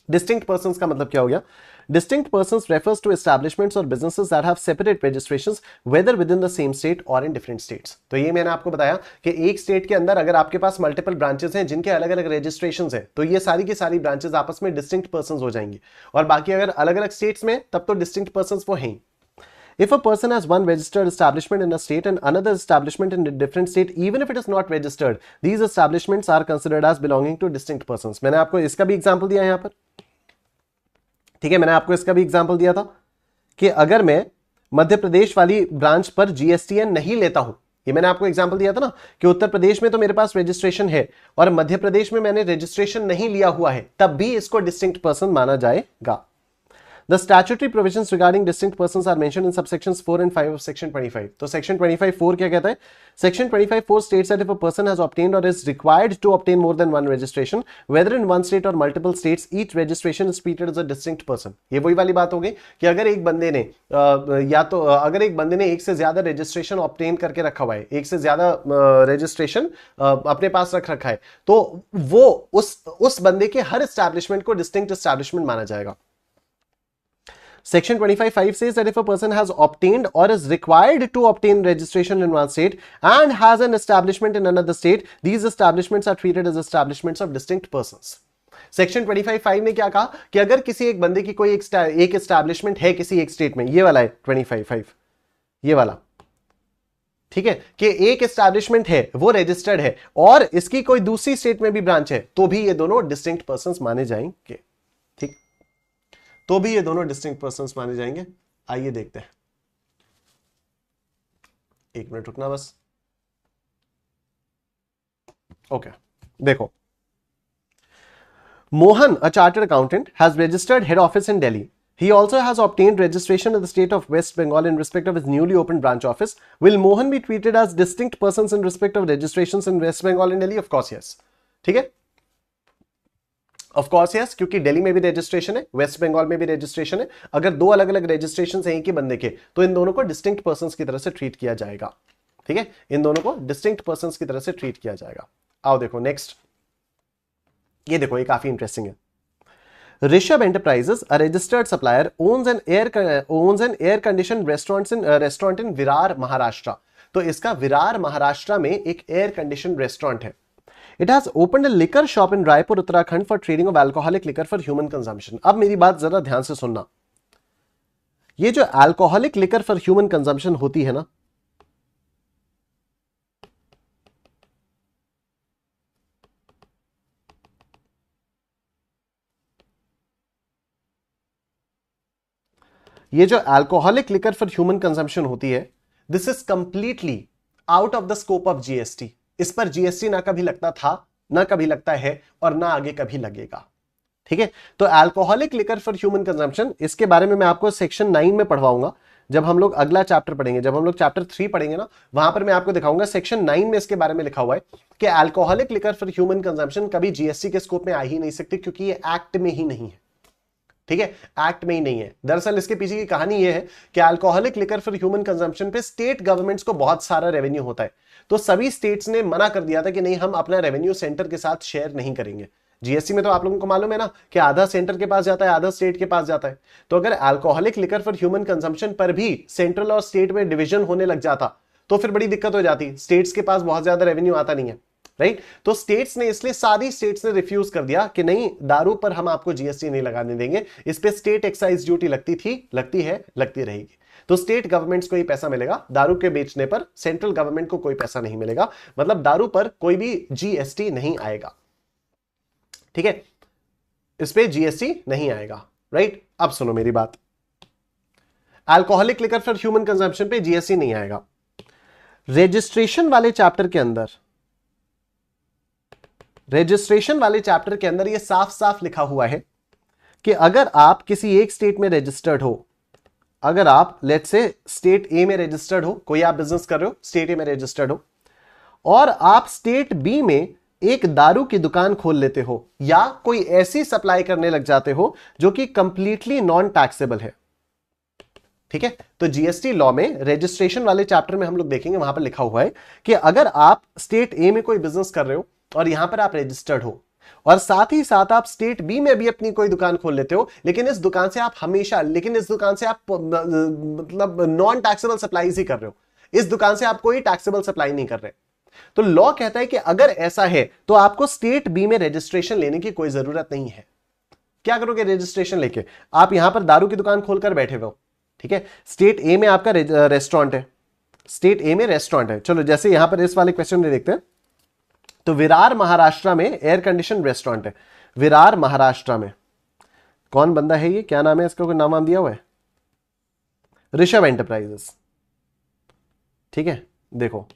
डिस्टिंक्ट पर्सन्स का मतलब क्या हो गया? Distinct persons refers to establishments or businesses that have separate registrations whether within the same state or in different states. तो ये मैंने आपको बताया कि एक स्टेट के अंदर अगर आपके पास मल्टीपल ब्रांचेस हैं जिनके अलग अलग रजिस्ट्रेशंस हैं, तो ये सारी की सारी ब्रांचेस आपस में डिस्टिंक्ट पर्सन्स हो जाएंगी। और बाकी अगर अलग अलग स्टेट्स में, तब तो डिस्टिंक्ट पर्सन्स वो हैं। If a person has one registered establishment in a state and another establishment in a different state, even if it is not registered, these establishments are considered as belonging to distinct persons. मैंने आपको इसका भी example दिया यहां पर। ठीक है, मैंने आपको इसका भी एग्जांपल दिया था कि अगर मैं मध्य प्रदेश वाली ब्रांच पर जीएसटीएन नहीं लेता हूं, ये मैंने आपको एग्जांपल दिया था ना कि उत्तर प्रदेश में तो मेरे पास रजिस्ट्रेशन है और मध्य प्रदेश में मैंने रजिस्ट्रेशन नहीं लिया हुआ है, तब भी इसको डिस्टिंक्ट पर्सन माना जाएगा। The statutory provisions regarding distinct persons are mentioned in subsections 4 and 5 of section 25. तो section 25(4) क्या कहता है? Section 25(4) states that if a person has obtained or is required to obtain more than one registration, whether in one state or multiple states, each registration is treated as a distinct person. ये वही वाली बात हो गई कि अगर एक बंदे ने अगर एक बंदे ने एक से ज्यादा रजिस्ट्रेशन ऑब्टेन करके रखा हुआ है, एक से ज्यादा रजिस्ट्रेशन अपने पास रख रखा है, तो वो उस बंदे के हर एस्टैब्लिशमेंट को डिस्टिंक्ट एस्टैब्लिशमेंट माना जाएगा। Section 25(5) says that if a person has obtained or is required to obtain registration in one state and has an establishment in another state, these establishments are treated as establishments of distinct persons. Section 25(5) ने क्या कहा कि अगर किसी एक बंदे की कोई एक एस्टैब्लिशमेंट है किसी एक स्टेट में, ये वाला है 25(5), ये वाला, ठीक है, कि एक एस्टैब्लिशमेंट है वो रजिस्टर्ड है और इसकी कोई दूसरी स्टेट में भी ब्रांच है, तो भी ये दोनों डिस्टिंक्ट पर्सन्स माने जाएंगे। ठीक, तो भी ये दोनों डिस्टिंक्ट पर्सन्स माने जाएंगे। आइए देखते हैं, एक मिनट रुकना बस। ओके, देखो, Mohan, a chartered accountant, has registered head office in Delhi. He also has obtained registration in the state of West Bengal in respect of his newly opened branch office. Will Mohan be treated as distinct persons in respect of registrations in West Bengal and Delhi? Of course yes. ठीक है, of course yes, क्योंकि दिल्ली में भी registration है, waste Bengal में भी registration है। अगर दो अलग अलग रजिस्ट्रेशन हैं एक ही बंदे के, तो इन दोनों को डिस्टिंक्ट पर्सन्स की तरह से ट्रीट किया जाएगा। ठीक है, इन दोनों को डिस्टिंक्ट पर्सन्स की तरह से ट्रीट किया जाएगा। आओ देखो नेक्स्ट, ये देखो, ये काफी इंटरेस्टिंग है। Rishabh enterprises, a registered supplier, owns an air condition restaurant in Virar Maharashtra. तो इसका विरार महाराष्ट्र में एक एयर कंडीशन रेस्टोरेंट है। It has opened a liquor shop in Raipur, Uttarakhand for trading of alcoholic liquor for human consumption. अब मेरी बात जरा ध्यान से सुनना, ये जो alcoholic liquor for human consumption होती है ना, ये जो alcoholic liquor for human consumption होती है, this is completely out of the scope of GST. इस पर जीएसटी ना कभी लगता था, ना कभी लगता है और ना आगे कभी लगेगा। ठीक है, तो alcoholic liquor for human consumption, इसके बारे में मैं आपको सेक्शन 9 में पढ़वाऊंगा। जब हम लोग अगला चैप्टर पढ़ेंगे, जब हम लोग चैप्टर 3 पढ़ेंगे ना, वहां पर मैं आपको दिखाऊंगा सेक्शन 9 में इसके बारे में लिखा हुआ है कि alcoholic liquor for human consumption कभी जीएसटी के स्कोप में आ ही नहीं सकती, क्योंकि ये एक्ट में ही नहीं है। ठीक है, एक्ट में ही नहीं है। दरअसल इसके पीछे की कहानी यह है कि alcoholic liquor for human consumption पे स्टेट गवर्नमेंट्स को बहुत सारा रेवेन्यू होता है, तो सभी स्टेट्स ने मना कर दिया था कि नहीं, हम अपना रेवेन्यू सेंटर के साथ शेयर नहीं करेंगे। जीएसटी में तो आप लोगों को मालूम है ना कि आधा सेंटर के पास जाता है, आधा स्टेट के पास जाता है। तो अगर alcoholic liquor for human consumption पर भी सेंट्रल और स्टेट में डिवीजन होने लग जाता तो फिर बड़ी दिक्कत हो जाती, स्टेट्स के पास बहुत ज्यादा रेवेन्यू आता नहीं है, राइट। तो स्टेट्स ने, इसलिए सारी स्टेट्स ने रिफ्यूज कर दिया कि नहीं, दारू पर हम आपको जीएसटी नहीं लगाने देंगे। इस पे स्टेट एक्साइज ड्यूटी लगती थी, लगती है, लगती रहेगी। तो स्टेट गवर्नमेंट्स को ही पैसा मिलेगा, दारू के बेचने पर सेंट्रल गवर्नमेंट को कोई पैसा नहीं मिलेगा, मतलब दारू पर कोई भी जीएसटी नहीं आएगा, ठीक है, इस पे जीएसटी नहीं आएगा, राइट। अब सुनो मेरी बात, alcoholic liquor for human consumption पे जीएसटी नहीं आएगा। रजिस्ट्रेशन वाले चैप्टर के अंदर, रजिस्ट्रेशन वाले चैप्टर के अंदर यह साफ साफ लिखा हुआ है कि अगर आप किसी एक स्टेट में रजिस्टर्ड हो, अगर आप लेट्स से स्टेट ए में रजिस्टर्ड हो, कोई आप बिजनेस कर रहे हो, स्टेट ए में रजिस्टर्ड हो, और आप स्टेट बी में एक दारू की दुकान खोल लेते हो या कोई ऐसी सप्लाई करने लग जाते हो जो कि कंप्लीटली नॉन टैक्सेबल है, ठीक है। तो जीएसटी लॉ में रजिस्ट्रेशन वाले चैप्टर में हम लोग देखेंगे, वहां पर लिखा हुआ है कि अगर आप स्टेट ए में कोई बिजनेस कर रहे हो और यहां पर आप रजिस्टर्ड हो, और साथ ही साथ आप स्टेट बी में भी अपनी कोई दुकान खोल लेते हो, लेकिन इस दुकान से आप हमेशा, लेकिन इस दुकान से आप मतलब नॉन टैक्सेबल सप्लाई ही कर रहे हो, इस दुकान से आप कोई टैक्सेबल सप्लाई नहीं कर रहे, तो लॉ कहता है कि अगर ऐसा है तो आपको स्टेट बी में रजिस्ट्रेशन लेने की कोई जरूरत नहीं है। क्या करोगे रजिस्ट्रेशन लेके? आप यहां पर दारू की दुकान खोलकर बैठे हुए हो, ठीक है, स्टेट ए में आपका रेस्टोरेंट है, स्टेट ए में रेस्टोरेंट है। चलो जैसे यहां पर इस वाले क्वेश्चन में देखते हैं, तो विरार महाराष्ट्र में एयर कंडीशन रेस्टोरेंट है। विरार महाराष्ट्र में कौन बंदा है ये, क्या नाम है इसका, कोई नाम दिया हुआ है? ऋषभ एंटरप्राइजेस, ठीक है। देखो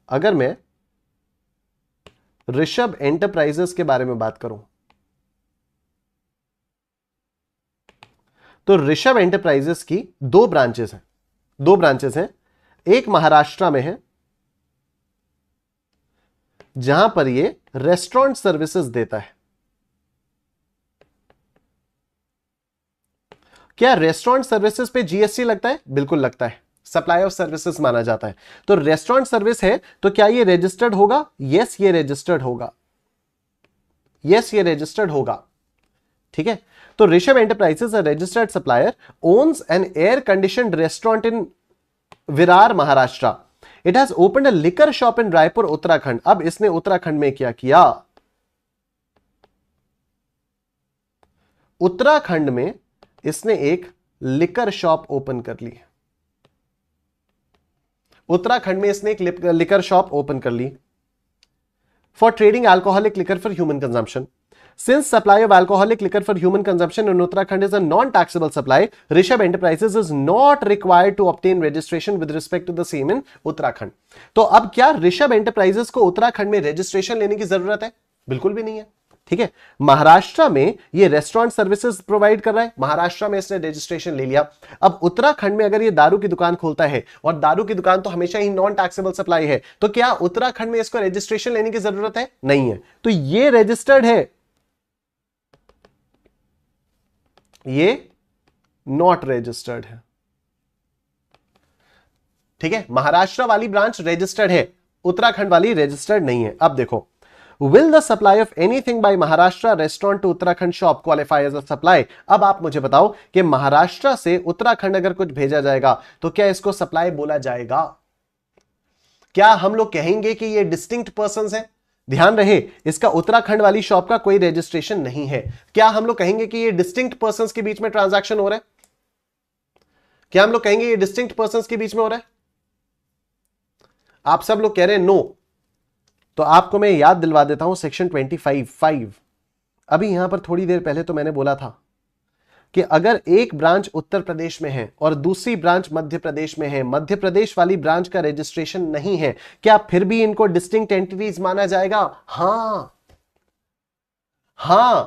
अगर मैं ऋषभ एंटरप्राइजेस के बारे में बात करूं तो ऋषभ एंटरप्राइजेस की दो ब्रांचेस हैं, एक महाराष्ट्र में है जहां पर ये रेस्टोरेंट सर्विसेज देता है। क्या रेस्टोरेंट सर्विसेज पे जीएसटी लगता है? बिल्कुल लगता है, सप्लाई ऑफ सर्विसेज माना जाता है। तो रेस्टोरेंट सर्विस है तो क्या ये रजिस्टर्ड होगा? यस, ये रजिस्टर्ड होगा, यस ये रजिस्टर्ड होगा, ठीक है। तो Rishabh enterprises, a registered supplier, owns an air conditioned restaurant in Virar Maharashtra. It has opened a liquor shop in Raipur Uttarakhand. अब इसने उत्तराखंड में क्या किया? उत्तराखंड में इसने एक लिकर शॉप ओपन कर ली, उत्तराखंड में इसने एक लिकर शॉप ओपन कर ली for trading alcoholic liquor for human consumption. Since supply of alcoholic liquor for human consumption in Uttarakhand is a non-taxable supply, Rishabh Enterprises is not required to obtain registration with respect to the same in Uttarakhand. तो अब क्या Rishabh enterprises को उत्तराखंड में registration लेने की जरूरत है? बिल्कुल भी नहीं है, ठीक है। महाराष्ट्र में ये रेस्टोरेंट सर्विसेज प्रोवाइड कर रहा है, महाराष्ट्र में इसने रजिस्ट्रेशन ले लिया। अब उत्तराखंड में अगर ये दारू की दुकान खोलता है, और दारू की दुकान तो हमेशा ही नॉन टैक्सेबल सप्लाई है, तो क्या उत्तराखंड में इसको रजिस्ट्रेशन लेने की जरूरत है? नहीं है। तो ये रजिस्टर्ड है, ये नॉट रजिस्टर्ड है, ठीक है। महाराष्ट्र वाली ब्रांच रजिस्टर्ड है, उत्तराखंड वाली रजिस्टर्ड नहीं है। अब देखो, will the supply of anything by Maharashtra restaurant to Uttarakhand shop qualify as a supply? अब आप मुझे बताओ कि महाराष्ट्र से उत्तराखंड अगर कुछ भेजा जाएगा तो क्या इसको सप्लाई बोला जाएगा? क्या हम लोग कहेंगे कि ये डिस्टिंक्ट पर्संस हैं? ध्यान रहे, इसका उत्तराखंड वाली शॉप का कोई रजिस्ट्रेशन नहीं है। क्या हम लोग कहेंगे कि ये डिस्टिंक्ट पर्संस के बीच में ट्रांजैक्शन हो रहा है? क्या हम लोग कहेंगे ये डिस्टिंक्ट पर्संस के बीच में हो रहा है? आप सब लोग कह रहे हैं नो। तो आपको मैं याद दिलवा देता हूं सेक्शन 25(5). अभी यहां पर थोड़ी देर पहले तो मैंने बोला था कि अगर एक ब्रांच उत्तर प्रदेश में है और दूसरी ब्रांच मध्य प्रदेश में है, मध्य प्रदेश वाली ब्रांच का रजिस्ट्रेशन नहीं है, क्या फिर भी इनको डिस्टिंक्ट एंटिटीज माना जाएगा? हां,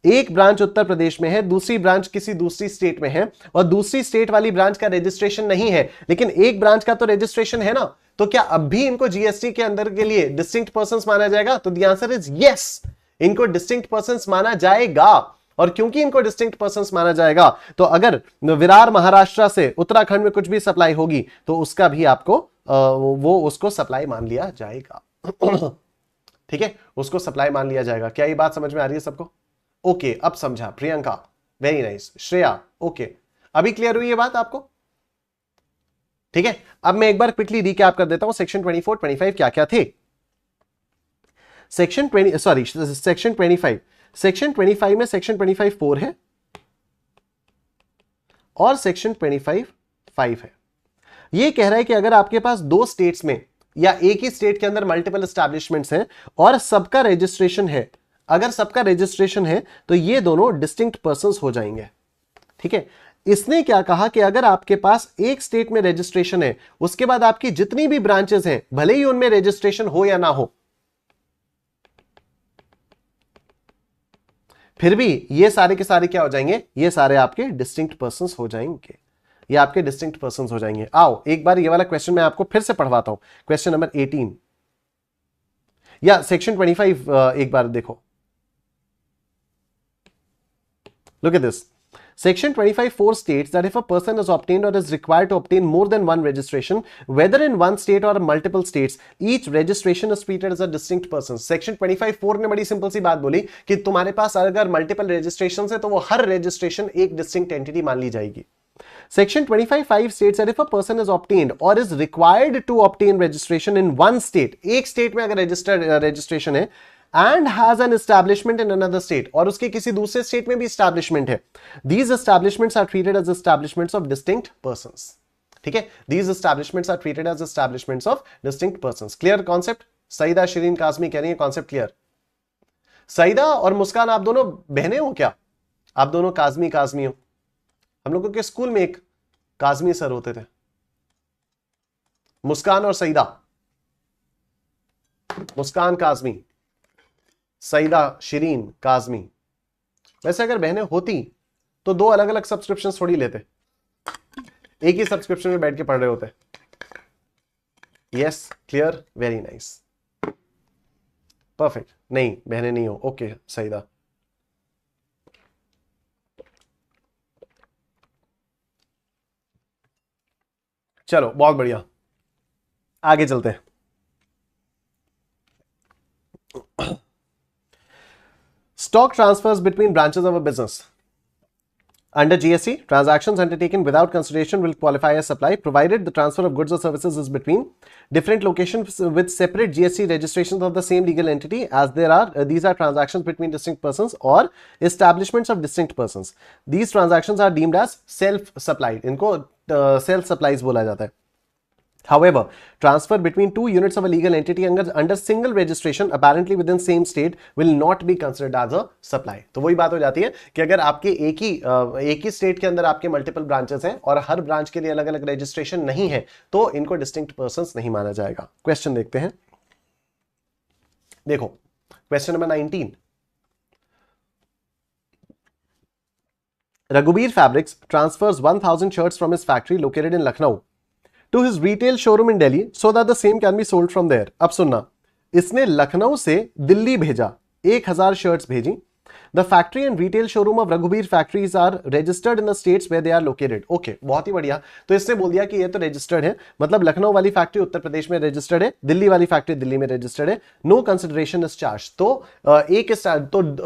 एक ब्रांच उत्तर प्रदेश में है, दूसरी ब्रांच किसी दूसरी स्टेट में है, और दूसरी स्टेट वाली ब्रांच का रजिस्ट्रेशन नहीं है, लेकिन एक ब्रांच का तो रजिस्ट्रेशन है ना, तो क्या अब भी इनको जीएसटी के अंदर के लिए डिस्टिंक्ट पर्संस माना जाएगा? तो द आंसर इज यस, इनको डिस्टिंक्ट पर्संस माना जाएगा। और क्योंकि इनको डिस्टिंक्ट पर्संस माना जाएगा, तो अगर विरार महाराष्ट्र से उत्तराखंड में कुछ भी सप्लाई होगी तो उसका भी आपको वो उसको सप्लाई मान लिया जाएगा। ठीक है, उसको सप्लाई मान लिया जाएगा। क्या ये बात समझ में आ रही है सबको? ओके, अब समझा Priyanka, very nice. Shreya, okay, अभी क्लियर हुई ये बात आपको? ठीक है, अब मैं एक बार क्विकली रिकैप कर देता हूं सेक्शन 24, 25 क्या क्या थे। सेक्शन 20 सॉरी सेक्शन 25, सेक्शन 25 में सेक्शन 25 4 है और सेक्शन 25 5 है। ये कह रहा है कि अगर आपके पास दो स्टेट्स में या एक ही स्टेट के अंदर मल्टीपल एस्टैब्लिशमेंट्स हैं और सबका रजिस्ट्रेशन है, अगर सबका रजिस्ट्रेशन है तो ये दोनों डिस्टिंक्ट पर्संस हो जाएंगे। ठीक है, इसने क्या कहा कि अगर आपके पास एक स्टेट में रजिस्ट्रेशन है, उसके बाद आपकी जितनी भी ब्रांचेस हैं भले ही उनमें रजिस्ट्रेशन हो या ना हो, फिर भी ये सारे के सारे क्या हो जाएंगे, ये सारे आपके डिस्टिंक्ट पर्संस हो जाएंगे, ये आपके डिस्टिंक्ट पर्संस हो जाएंगे। आओ एक बार ये वाला क्वेश्चन मैं आपको फिर से पढ़वाता हूं, क्वेश्चन नंबर 18 या सेक्शन 25 एक बार देखो। Look at this. Section 25(4) states that if a person is obtained or is required to obtain more than one registration, whether in one state or multiple states, each registration is treated as a distinct person. Section 25(4) ने बड़ी simple सी बात बोली कि तुम्हारे पास अगर multiple registration है तो वो हर रजिस्ट्रेशन एक डिस्टिंक्ट एंटिटी मान ली जाएगी। Section 25(5) states that if a person is obtained or is required to obtain registration in one state, एक स्टेट में अगर रजिस्ट्रेशन है and has an establishment in another state, और उसके किसी दूसरे स्टेट में भी establishment है, these establishments are treated as establishments of distinct persons. ठीक है, these establishments are treated as establishments of distinct persons. Clear concept? Saeeda, Shirin, Kazmi कह रही है कॉन्सेप्ट क्लियर। सईदा और मुस्कान आप दोनों बहनें हो क्या? आप दोनों काजमी काजमी हो? हम लोगों के स्कूल में एक काजमी सर होते थे, मुस्कान और सईदा, मुस्कान काजमी, सईदा शिरीन काजमी। वैसे अगर बहनें होती तो दो अलग अलग सब्सक्रिप्शन थोड़ी लेते, एक ही सब्सक्रिप्शन में बैठ के पढ़ रहे होते। Yes, clear, very nice, perfect. नहीं, बहनें नहीं हो, ओके सईदा। चलो बहुत बढ़िया, आगे चलते हैं। Stock transfers between branches of a business. Under GST, transactions undertaken without consideration will qualify as supply, provided the transfer of goods or services is between different locations with separate GST registrations of the same legal entity, as there are these are transactions between distinct persons or establishments of distinct persons. These transactions are deemed as self-supplied. इनको self-supplies बोला जाता है। However, transfer between two units of a legal entity under single registration apparently within same state will not be considered as a supply. तो वही बात हो जाती है कि अगर आपके एक ही स्टेट के अंदर आपके मल्टीपल ब्रांचेस हैं और हर ब्रांच के लिए अलग अलग रजिस्ट्रेशन नहीं है तो इनको डिस्टिंक्ट पर्संस नहीं माना जाएगा। क्वेश्चन देखते हैं, देखो question number 19। Raghubir Fabrics transfers 1000 shirts from his factory located in Lucknow to his retail showroom in Delhi so that the same can be sold from there. अब सुनना, इसने लखनऊ से दिल्ली भेजा, 1000 शर्ट्स भेजी। The factory and retail showroom of Raghubir factories are registered in the states where they are located. Okay, बहुत ही बढ़िया। तो इसने बोल दिया कि ये तो रजिस्टर्ड है, मतलब लखनऊ वाली फैक्ट्री उत्तर प्रदेश में रजिस्टर्ड है, दिल्ली वाली फैक्ट्री दिल्ली में रजिस्टर्ड है। No consideration is charge. तो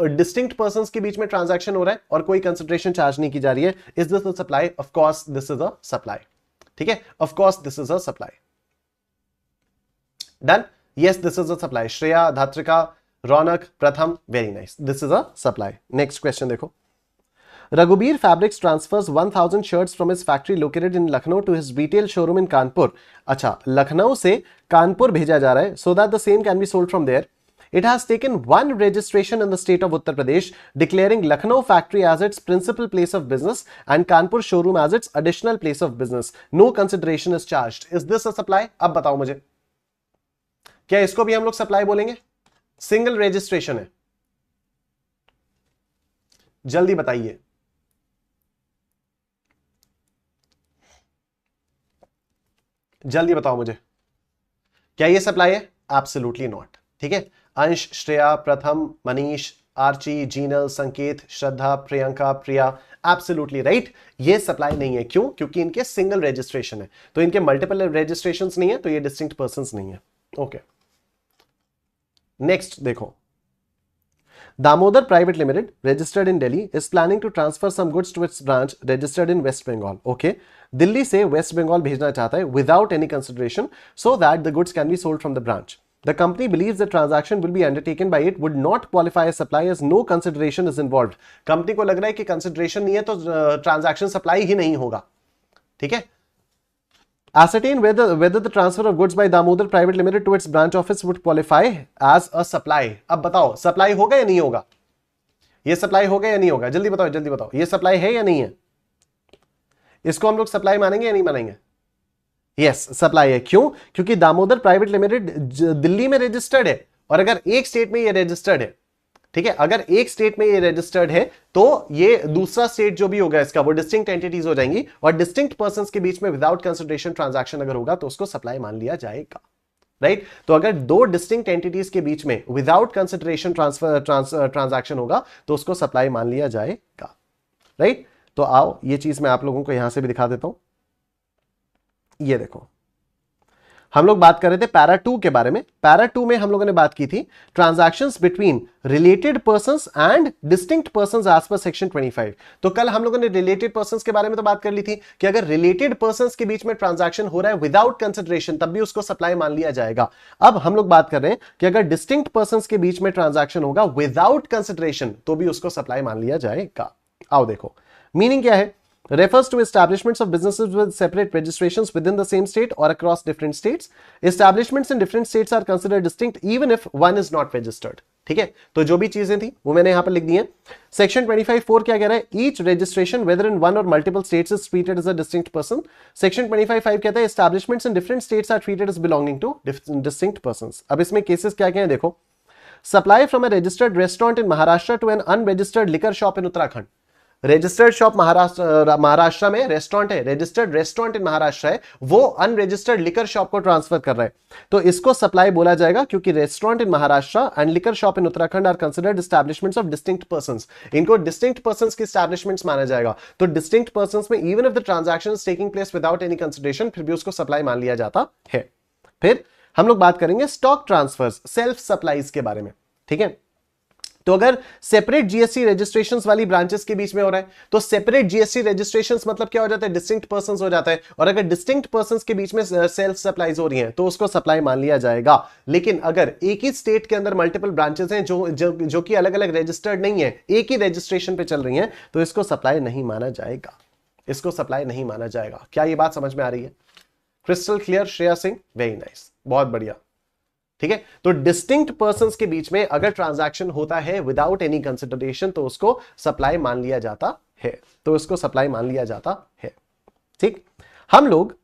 डिस्टिंक्ट पर्संस के बीच में ट्रांजैक्शन हो रहा है और कोई कंसिडरेशन चार्ज नहीं की जा रही है। Is this a supply? Of course this is a supply. ठीक है, of course this is a supply. Done? Yes, this is a supply. Shreya, Dhatrika, Raunak, Pratham, very nice, this is a supply. Next question देखो। Raghubir Fabrics transfers 1000 shirts from his factory located in Lucknow to his retail showroom in Kanpur. अच्छा, लखनऊ से कानपुर भेजा जा रहा है so that the same can be sold from there. It has taken one registration in the state of Uttar Pradesh, declaring Lucknow factory as its principal place of business and Kanpur showroom as its additional place of business. No consideration is charged. Is this a supply? अब बताओ मुझे, क्या इसको भी हम लोग supply बोलेंगे? Single registration है, जल्दी बताइए। जल्दी बताओ मुझे, क्या ये सप्लाई है? Absolutely not. ठीक है, अंश, श्रेया, प्रथम, मनीष, आर्ची, जीनल, संकेत, श्रद्धा, प्रियंका, प्रिया, एब्सोल्युटली राइट। ये सप्लाई नहीं है, क्यों? क्योंकि इनके सिंगल रजिस्ट्रेशन है, तो इनके मल्टीपल रजिस्ट्रेशंस नहीं है, तो ये डिस्टिंक्ट पर्संस नहीं है। ओके, नेक्स्ट देखो, Damodar Private Limited, registered in Delhi, is planning to transfer some goods to its branch registered in West Bengal. Okay, Delhi से वेस्ट बंगाल भेजना चाहता है without any consideration, so that the goods can be sold from the branch. The company believes the transaction will be undertaken by it would not qualify as supply as no consideration is involved. Company को लग रहा है कि consideration नहीं है तो transaction supply ही नहीं होगा। ठीक है, ascertain whether the transfer of goods by Damodar Private Limited to its branch office would qualify as a supply. अब बताओ सप्लाई होगा या नहीं होगा? ये सप्लाई होगा या नहीं होगा? जल्दी बताओ, जल्दी बताओ, ये सप्लाई है या नहीं है? इसको हम लोग सप्लाई मानेंगे या नहीं मानेंगे? यस, सप्लाई है। क्यों? क्योंकि दामोदर प्राइवेट लिमिटेड दिल्ली में रजिस्टर्ड है, और अगर एक स्टेट में ये रजिस्टर्ड है, ठीक है, अगर एक स्टेट में ये रजिस्टर्ड है तो ये दूसरा स्टेट जो भी होगा इसका वो डिस्टिंक्ट एंटिटीज हो जाएंगी, और डिस्टिंक्ट पर्संस के बीच में विदाउट कंसिडरेशन ट्रांजैक्शन अगर होगा तो उसको सप्लाई मान लिया जाएगा। राइट, तो अगर दो डिस्टिंक्ट एंटिटीज के बीच में विदाउट कंसिडरेशन ट्रांजैक्शन होगा तो उसको सप्लाई मान लिया जाएगा। राइट, तो आओ ये चीज मैं आप लोगों को यहां से भी दिखा देता हूं। ये देखो, हम लोग बात कर रहे थे पैरा 2 के बारे में। पैरा 2 में हम लोगों ने बात की थी transactions between related persons and distinct persons as per section 25। तो कल हम लोगों ने रिलेटेड पर्संस के बारे में तो बात कर ली थी कि अगर रिलेटेड पर्संस के बीच में ट्रांजैक्शन हो रहा है विदाउट कंसिडरेशन तब भी उसको सप्लाई मान लिया जाएगा। अब हम लोग बात कर रहे हैं कि अगर डिस्टिंक्ट पर्संस के बीच में ट्रांजैक्शन होगा विदाउट कंसिडरेशन तो भी उसको सप्लाई मान लिया जाएगा। आओ देखो, मीनिंग क्या है? refers to establishments of businesses with separate registrations within the same state or across different states. Establishments in different states are considered distinct even if one is not registered. ठीक है, तो जो भी चीजें थी वो मैंने यहां पर लिख दी हैं। सेक्शन 25(4) क्या कह रहा है? Each registration whether in one or multiple states is treated as a distinct person. Section 25(5) कहता है establishments in different states are treated as belonging to distinct persons. अब इसमें केसेस क्या क्या है देखो, supply from a registered restaurant in Maharashtra to an unregistered liquor shop in Uttarakhand. Registered shop Maharashtra में restaurant है, रजिस्टर्ड रेस्टोरेंट इन महाराष्ट्र है, वो अनरजिस्टर्ड लिकर शॉप को ट्रांसफर कर रहा है, तो इसको सप्लाई बोला जाएगा क्योंकि restaurant in Maharashtra and liquor shop in Uttarakhand are considered establishments of distinct persons. इनको डिस्टिंक्ट पर्संस के एस्टैब्लिशमेंट्स माना जाएगा। तो डिस्टिंक्ट पर्संस में even if the transaction is taking place without any consideration फिर भी उसको सप्लाई मान लिया जाता है। फिर हम लोग बात करेंगे स्टॉक ट्रांसफर्स, सेल्फ सप्लाईज के बारे में। ठीक है, तो अगर सेपरेट जीएसटी रजिस्ट्रेशंस वाली ब्रांचेस के बीच में हो रहा है तो सेपरेट जीएसटी रजिस्ट्रेशंस मतलब क्या हो जाता है? डिस्टिंक्ट पर्संस हो जाता है। और अगर डिस्टिंक्ट पर्संस के बीच में सेल्फ सप्लाईज हो रही हैं तो उसको सप्लाई मान लिया जाएगा। लेकिन अगर एक ही स्टेट के अंदर मल्टीपल ब्रांचेस हैं जो कि अलग अलग रजिस्टर्ड नहीं है, एक ही रजिस्ट्रेशन पे चल रही हैं, तो इसको सप्लाई नहीं माना जाएगा, इसको सप्लाई नहीं माना जाएगा। क्या ये बात समझ में आ रही है? Crystal clear Shreya Singh, very nice, बहुत बढ़िया। ठीक है, तो डिस्टिंक्ट पर्संस के बीच में अगर ट्रांजैक्शन होता है विदाउट एनी कंसिडरेशन तो उसको सप्लाई मान लिया जाता है, तो इसको सप्लाई मान लिया जाता है। ठीक, हम लोग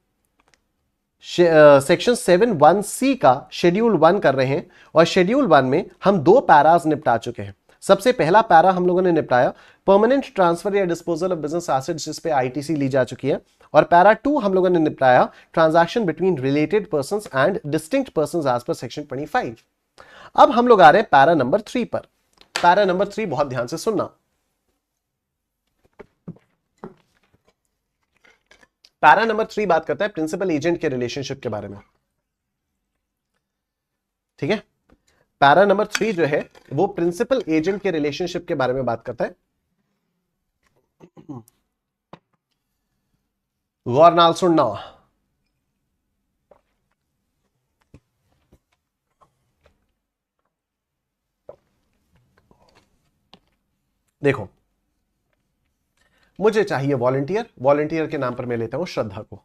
सेक्शन 7(1)(c) का शेड्यूल 1 कर रहे हैं, और शेड्यूल 1 में हम 2 पैराज निपटा चुके हैं। सबसे पहला पैरा हम लोगों ने निपटाया परमानेंट ट्रांसफर या डिस्पोजल ऑफ बिजनेस एसेट्स, जिस पे आईटीसी ली जा चुकी है, और पैरा 2 हम लोगों ने निपटाया transaction between related persons and distinct persons as per section 25। अब हम लोग आ रहे हैं पैरा नंबर 3 पर। पैरा नंबर 3 बहुत ध्यान से सुनना। पैरा नंबर 3 बात करता है प्रिंसिपल एजेंट के रिलेशनशिप के बारे में। ठीक है, पैरा नंबर 3 जो है वो प्रिंसिपल एजेंट के रिलेशनशिप के बारे में बात करता है। गौर नाल सुनना। देखो, मुझे चाहिए वॉलंटियर, वॉलंटियर के नाम पर मैं लेता हूं श्रद्धा को।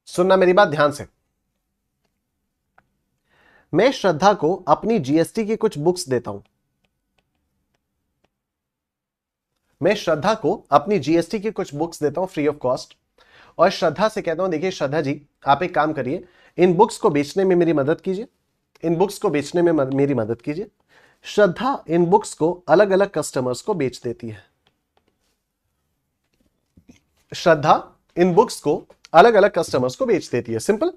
सुनना मेरी बात ध्यान से। मैं श्रद्धा को अपनी जीएसटी की कुछ बुक्स देता हूं। मैं श्रद्धा को अपनी जीएसटी की कुछ बुक्स देता हूं फ्री ऑफ कॉस्ट, और श्रद्धा से कहता हूं देखिए श्रद्धा जी, आप एक काम करिए, इन बुक्स को बेचने में मेरी मदद कीजिए, इन बुक्स को बेचने में मेरी मदद कीजिए। श्रद्धा इन बुक्स को अलग अलग कस्टमर्स को बेच देती है। श्रद्धा इन बुक्स को अलग अलग कस्टमर्स को बेच देती है। सिंपल।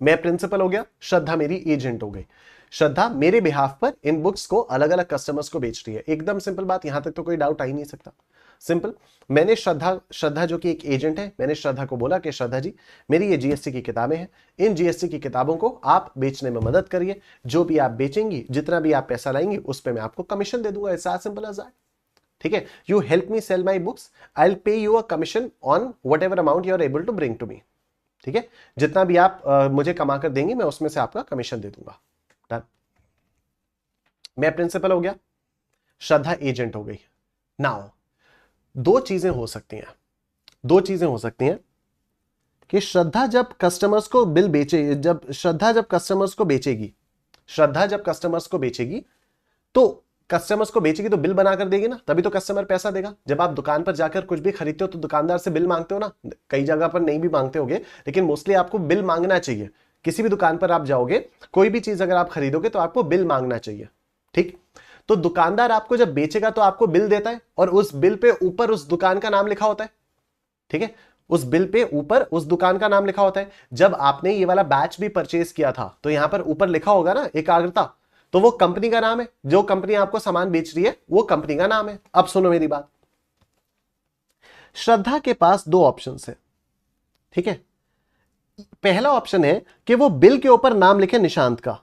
मैं प्रिंसिपल हो गया, श्रद्धा मेरी एजेंट हो गई। श्रद्धा मेरे बिहाफ पर इन बुक्स को अलग अलग कस्टमर्स को बेच रही है। एकदम सिंपल बात, यहां तक तो कोई डाउट आ ही नहीं सकता। सिंपल। मैंने श्रद्धा जो कि एक एजेंट है, मैंने श्रद्धा को बोला कि श्रद्धा जी मेरी ये जीएसटी की किताबें हैं, इन जीएसटी की किताबों को आप बेचने में मदद करिए। जो भी आप बेचेंगी, जितना भी आप पैसा लाएंगी, उस पर मैं आपको कमीशन दे दूंगा। It's as simple as that. ठीक है। You help me sell my books, I will pay you a commission on whatever amount you are able to bring to me. ठीक है। जितना भी आप मुझे कमा कर देंगे, मैं उसमें से आपका कमीशन दे दूंगा। डन। मैं प्रिंसिपल हो गया, श्रद्धा एजेंट हो गई। नाउ दो चीजें हो सकती हैं कि श्रद्धा जब कस्टमर्स को बिल बेचे, श्रद्धा जब कस्टमर्स को बेचेगी तो कस्टमर्स को बेचेगी तो बिल बना कर देगी ना, तभी तो कस्टमर पैसा देगा। जब आप दुकान पर जाकर कुछ भी खरीदते हो तो दुकानदार से बिल मांगते हो ना। कई जगह पर नहीं भी मांगते होगे, लेकिन मोस्टली आपको बिल मांगना चाहिए। किसी भी दुकान पर आप जाओगे, कोई भी चीज अगर आप खरीदोगे तो आपको बिल मांगना चाहिए। ठीक। तो दुकानदार आपको जब बेचेगा तो आपको बिल देता है, और उस बिल पे ऊपर उस दुकान का नाम लिखा होता है। ठीक है। उस बिल पे ऊपर उस दुकान का नाम लिखा होता है। जब आपने ये वाला बैच भी परचेज किया था तो यहां पर ऊपर लिखा होगा ना एकाग्रता, तो वो कंपनी का नाम है। जो कंपनी आपको सामान बेच रही है वो कंपनी का नाम है। अब सुनो मेरी बात। श्रद्धा के पास दो ऑप्शन है। ठीक है। पहला ऑप्शन है कि वो बिल के ऊपर नाम लिखे निशांत का।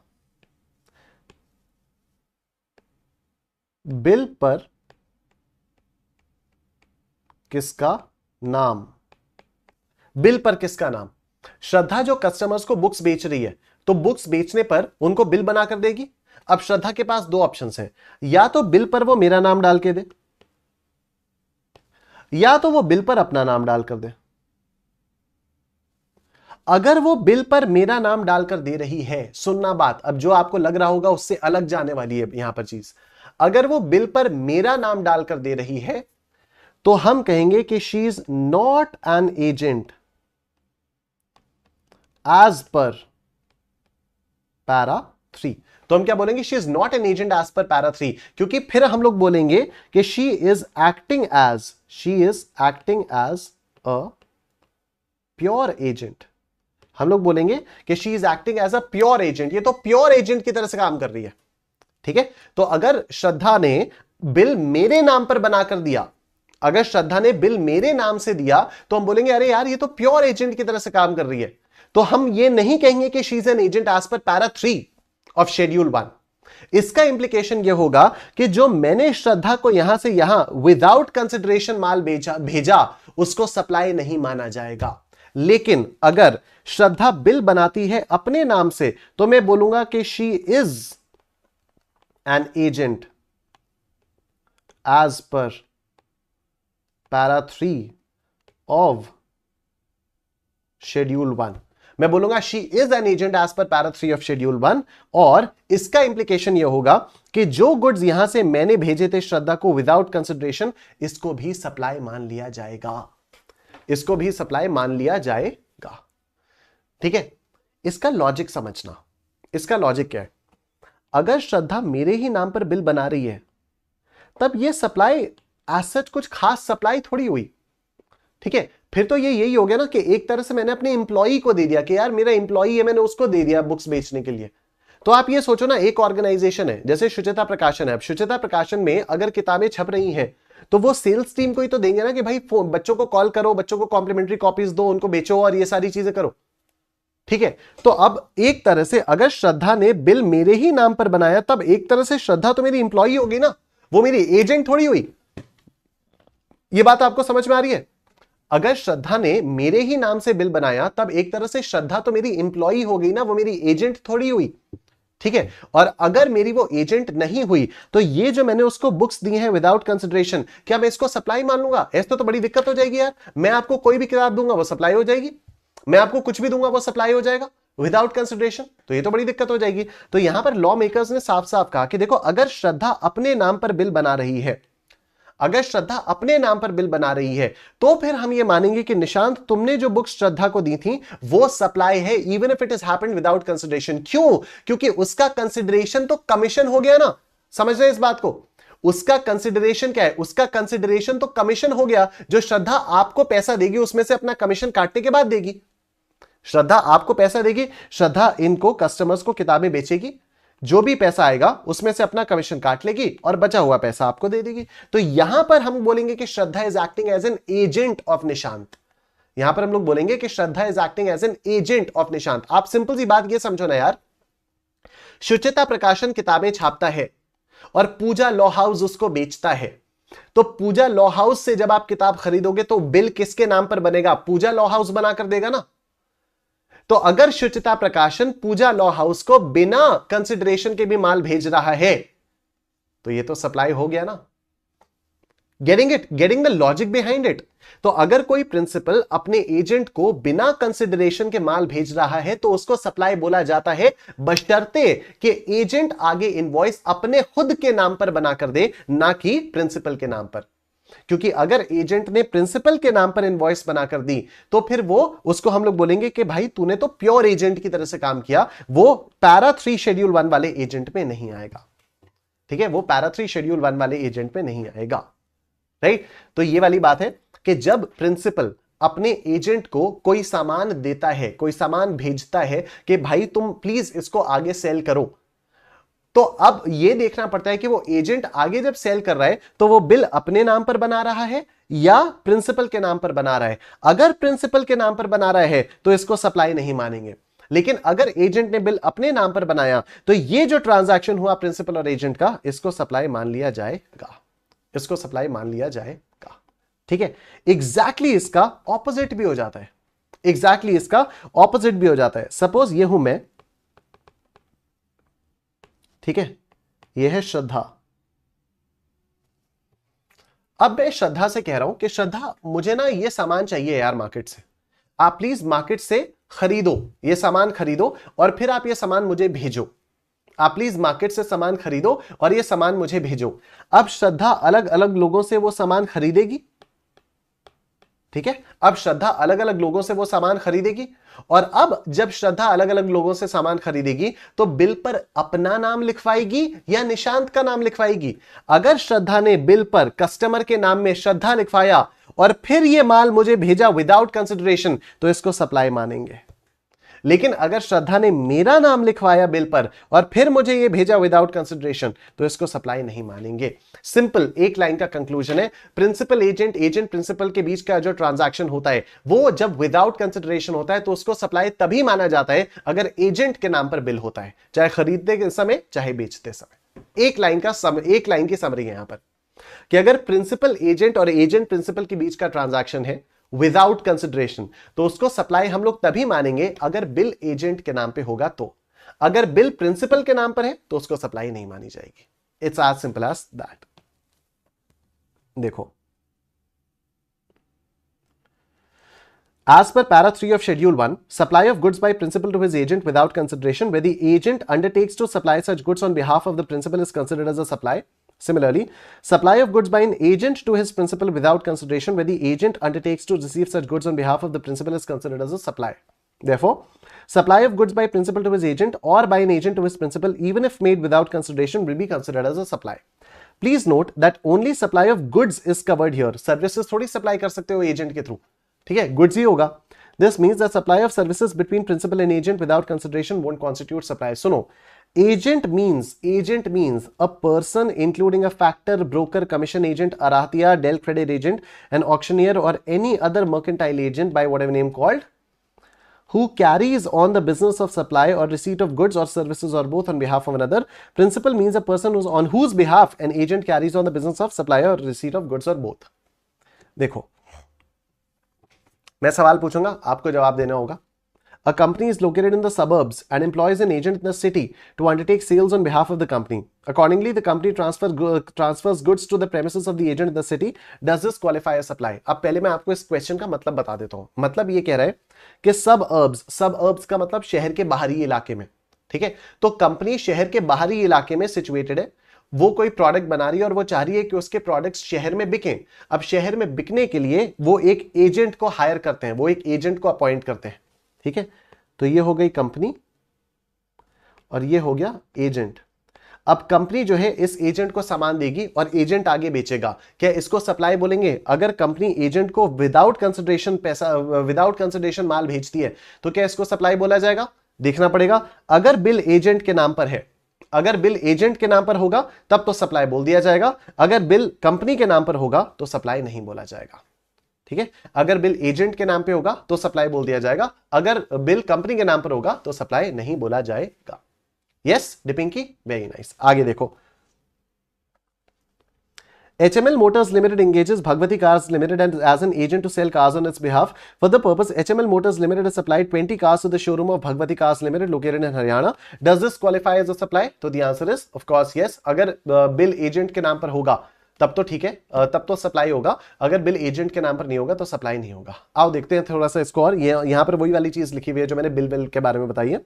बिल पर किसका नाम? बिल पर किसका नाम? श्रद्धा जो कस्टमर्स को बुक्स बेच रही है, तो बुक्स बेचने पर उनको बिल बनाकर देगी। अब श्रद्धा के पास दो ऑप्शंस हैं, या तो बिल पर वो मेरा नाम डाल के दे, या तो वो बिल पर अपना नाम डालकर दे। अगर वो बिल पर मेरा नाम डालकर दे रही है, सुनना बात, अब जो आपको लग रहा होगा उससे अलग जाने वाली है यहां पर चीज। अगर वो बिल पर मेरा नाम डालकर दे रही है तो हम कहेंगे कि she is not an agent as per para 3। तो हम क्या बोलेंगे? She is not an agent as per para 3, क्योंकि फिर हम लोग बोलेंगे कि she is acting as a pure agent. हम लोग बोलेंगे कि she is acting as a pure agent. ये तो प्योर एजेंट की तरह से काम कर रही है। ठीक है। तो अगर श्रद्धा ने बिल मेरे नाम पर बनाकर दिया, अगर श्रद्धा ने बिल मेरे नाम से दिया, तो हम बोलेंगे अरे यार ये तो प्योर एजेंट की तरह से काम कर रही है। तो हम ये नहीं कहेंगे कि she is an agent as per para 3 of schedule 1। इसका इंप्लीकेशन यह होगा कि जो मैंने श्रद्धा को यहां से यहां विदाउट कंसिडरेशन माल भेजा उसको सप्लाई नहीं माना जाएगा। लेकिन अगर श्रद्धा बिल बनाती है अपने नाम से, तो मैं बोलूंगा कि she is an agent as per para 3 of schedule 1। मैं बोलूंगा she is an agent as per para 3 of schedule 1। और इसका इंप्लीकेशन यह होगा कि जो गुड्स यहां से मैंने भेजे थे श्रद्धा को विदाउट कंसिडरेशन, इसको भी सप्लाई मान लिया जाएगा। इसको भी सप्लाई मान लिया जाएगा। ठीक है। इसका लॉजिक समझना। इसका लॉजिक क्या है? अगर श्रद्धा मेरे ही नाम पर बिल बना रही है, तब यह सप्लाई एज सच कुछ खास सप्लाई थोड़ी हुई। ठीक है। फिर तो ये यही हो गया ना कि एक तरह से मैंने अपने एम्प्लॉई को दे दिया कि यार मेरा एम्प्लॉई है, मैंने उसको दे दिया बुक्स बेचने के लिए। तो आप ये सोचो ना, एक ऑर्गेनाइजेशन है जैसे शुचिता प्रकाशन है। अब शुचिता प्रकाशन में अगर किताबें छप रही हैं तो वो सेल्स टीम को ही तो देंगे ना कि भाई बच्चों को कॉल करो, बच्चों को कॉम्प्लीमेंट्री कॉपीज दो, उनको बेचो और ये सारी चीजें करो। ठीक है। तो अब एक तरह से अगर श्रद्धा ने बिल मेरे ही नाम पर बनाया, तब एक तरह से श्रद्धा तो मेरी एम्प्लॉई होगी ना, वो मेरी एजेंट थोड़ी हुई। ये बात आपको समझ में आ रही है? अगर श्रद्धा ने मेरे ही नाम से बिल बनाया, तब एक तरह से श्रद्धा तो मेरी एम्प्लॉई हो गई ना, वो मेरी एजेंट थोड़ी हुई। ठीक है। और अगर मेरी वो एजेंट नहीं हुई, तो ये जो मैंने उसको बुक्स दी हैं विदाउट कंसिडरेशन, क्या मैं इसको सप्लाई मान लूंगा? ऐसे तो बड़ी दिक्कत हो जाएगी यार। मैं आपको कोई भी किताब दूंगा वो सप्लाई हो जाएगी, मैं आपको कुछ भी दूंगा वो सप्लाई हो जाएगा विदाउट कंसिडरेशन, तो ये तो बड़ी दिक्कत हो जाएगी। तो यहां पर लॉ मेकर्स ने साफ साफ कहा कि देखो, अगर श्रद्धा अपने नाम पर बिल बना रही है, अगर श्रद्धा अपने नाम पर बिल बना रही है तो फिर हम ये मानेंगे कि निशांत तुमने जो बुक्स श्रद्धा को दी थी वो सप्लाई है, even if it is happened without consideration. क्यों? क्योंकि उसका कंसिडरेशन तो कमीशन हो गया ना। समझ रहे इस बात को? उसका कंसिडरेशन क्या है? उसका कंसिडरेशन तो कमीशन हो गया। जो श्रद्धा आपको पैसा देगी उसमें से अपना कमीशन काटने के बाद देगी। श्रद्धा आपको पैसा देगी, श्रद्धा इनको कस्टमर्स को किताबें बेचेगी, जो भी पैसा आएगा उसमें से अपना कमीशन काट लेगी और बचा हुआ पैसा आपको दे देगी। तो यहां पर हम बोलेंगे कि Shraddha is acting as an agent of Nishant. यहां पर हम लोग बोलेंगे कि Shraddha is acting as an agent of Nishant. आप सिंपल सी बात ये समझो ना यार, शुचिता प्रकाशन किताबें छापता है और पूजा लॉ हाउस उसको बेचता है। तो पूजा लॉ हाउस से जब आप किताब खरीदोगे तो बिल किसके नाम पर बनेगा? पूजा लॉ हाउस बनाकर देगा ना। तो अगर शुचिता प्रकाशन पूजा लॉ हाउस को बिना कंसिडरेशन के भी माल भेज रहा है तो ये तो सप्लाई हो गया ना। Getting it? Getting the logic behind it? तो अगर कोई प्रिंसिपल अपने एजेंट को बिना कंसिडरेशन के माल भेज रहा है तो उसको सप्लाई बोला जाता है, बशर्ते कि एजेंट आगे इनवॉइस अपने खुद के नाम पर बनाकर दे, ना कि प्रिंसिपल के नाम पर। क्योंकि अगर एजेंट ने प्रिंसिपल के नाम पर इनवॉइस बनाकर दी तो फिर वो उसको हम लोग बोलेंगे कि भाई तूने तो प्योर एजेंट की तरह से काम किया, वो पैरा 3 शेड्यूल 1 वाले एजेंट में नहीं आएगा। ठीक है, वो पैरा 3 शेड्यूल 1 वाले एजेंट में नहीं आएगा। राइट? तो ये वाली बात है कि जब प्रिंसिपल अपने एजेंट को कोई सामान देता है, कोई सामान भेजता है कि भाई तुम प्लीज इसको आगे सेल करो, तो अब यह देखना पड़ता है कि वो एजेंट आगे जब सेल कर रहा है तो वो बिल अपने नाम पर बना रहा है या प्रिंसिपल के नाम पर बना रहा है। अगर प्रिंसिपल के नाम पर बना रहा है तो इसको सप्लाई नहीं मानेंगे, लेकिन अगर एजेंट ने बिल अपने नाम पर बनाया तो ये जो ट्रांजैक्शन हुआ प्रिंसिपल और एजेंट का, इसको सप्लाई मान लिया जाएगा। इसको सप्लाई मान लिया जाएगा। ठीक है? एग्जैक्टली इसका ऑपोजिट भी हो जाता है। एग्जैक्टली इसका ऑपोजिट भी हो जाता है। सपोज ये हूं मैं, ठीक है, ये है श्रद्धा। अब मैं श्रद्धा से कह रहा हूं कि श्रद्धा मुझे ना ये सामान चाहिए यार मार्केट से, आप प्लीज मार्केट से खरीदो, ये सामान खरीदो और फिर आप ये सामान मुझे भेजो। आप प्लीज मार्केट से सामान खरीदो और ये सामान मुझे भेजो। अब श्रद्धा अलग अलग लोगों से वो सामान खरीदेगी। ठीक है? अब श्रद्धा अलग अलग लोगों से वो सामान खरीदेगी और अब जब श्रद्धा अलग अलग लोगों से सामान खरीदेगी तो बिल पर अपना नाम लिखवाएगी या निशांत का नाम लिखवाएगी। अगर श्रद्धा ने बिल पर कस्टमर के नाम में श्रद्धा लिखवाया और फिर ये माल मुझे भेजा विदाउट कंसिडरेशन तो इसको सप्लाई मानेंगे। लेकिन अगर श्रद्धा ने मेरा नाम लिखवाया बिल पर और फिर मुझे ये भेजा विदाउट कंसिडरेशन तो इसको सप्लाई नहीं मानेंगे। सिंपल एक लाइन का कंक्लूजन है, प्रिंसिपल एजेंट, एजेंट प्रिंसिपल के बीच का जो ट्रांजैक्शन होता है वो जब विदाउट कंसिडरेशन होता है तो उसको सप्लाई तभी माना जाता है अगर एजेंट के नाम पर बिल होता है, चाहे खरीदते के समय चाहे बेचते समय। एक लाइन की समरी है यहां पर कि अगर प्रिंसिपल एजेंट और एजेंट प्रिंसिपल के बीच का ट्रांजैक्शन है विदाउट कंसिडरेशन तो उसको सप्लाई हम लोग तभी मानेंगे अगर बिल एजेंट के नाम पे होगा। तो अगर बिल प्रिंसिपल के नाम पर है तो उसको सप्लाई नहीं मानी जाएगी। It's as simple as that. देखो, as per para 3 of schedule 1, supply of goods by principal to his agent without consideration where the agent undertakes to supply such goods on behalf of the principal is considered as a supply. Similarly, supply of goods by an agent to his principal without consideration where the agent undertakes to receive such goods on behalf of the principal is considered as a supply. Therefore, supply of goods by principal to his agent or by an agent to his principal, even if made without consideration, will be considered as a supply. Please note that only supply of goods is covered here. Services थोड़ी supply कर सकते हो agent के through, ठीक है? Goods ही होगा. This means that supply of services between principal and agent without consideration won't constitute supply. सुनो, agent means a person including a factor, broker, commission agent, aratia, del credit agent, an auctioneer or any other mercantile agent by whatever name called, who carries on the business of supply or receipt of goods or services or both on behalf of another. Principal means a person who's on whose behalf an agent carries on the business of supply or receipt of goods or both. देखो, मैं सवाल पूछूंगा, आपको जवाब देना होगा। A company is located in the suburbs and employs an agent in the city to undertake sales on behalf of the company. Accordingly, the company transfers goods to the premises of the agent in the city. Does this qualify as supply? अब पहले मैं आपको इस question का मतलब बता देता हूं। मतलब ये कह रहा है कि सबअर्ब्स का मतलब शहर के बाहरी इलाके में, ठीक है? तो कंपनी शहर के बाहरी इलाके में सिचुएटेड है वो कोई प्रोडक्ट बना रही है और वो चाह रही है कि उसके प्रोडक्ट्स शहर में बिकें। अब शहर में बिकने के लिए वो एक एजेंट को हायर करते हैं, वो एक एजेंट को अपॉइंट करते हैं। ठीक है, तो ये हो गई कंपनी और ये हो गया एजेंट। अब कंपनी जो है इस एजेंट को सामान देगी और एजेंट आगे बेचेगा। क्या इसको सप्लाई बोलेंगे? अगर कंपनी एजेंट को विदाउट कंसिडरेशन पैसा, विदाउट कंसिडरेशन माल भेजती है तो क्या इसको सप्लाई बोला जाएगा? देखना पड़ेगा। अगर बिल एजेंट के नाम पर है, अगर बिल एजेंट के नाम पर होगा तब तो सप्लाई बोल दिया जाएगा। अगर बिल कंपनी के नाम पर होगा तो सप्लाई नहीं बोला जाएगा। ठीक है, अगर बिल एजेंट के नाम पे होगा तो सप्लाई बोल दिया जाएगा, अगर बिल कंपनी के नाम पर होगा तो सप्लाई नहीं बोला जाएगा। Yes Dipinki, very nice. आगे देखो, HML Motors Limited engages Bhagwati Cars Limited as an agent to sell cars on its behalf. For the purpose, HML Motors Limited has supplied 20 cars to the showroom of Bhagwati Cars Limited located in Haryana. Does this qualify as a supply? तो the answer is of course yes. अगर bill agent के नाम पर होगा तब तो ठीक है, तब तो सप्लाई होगा। अगर बिल एजेंट के नाम पर नहीं होगा तो सप्लाई नहीं होगा। आओ देखते हैं थोड़ा सा इसको, और यहां पर वही वाली चीज लिखी हुई है जो मैंने बिल के बारे में बताई है।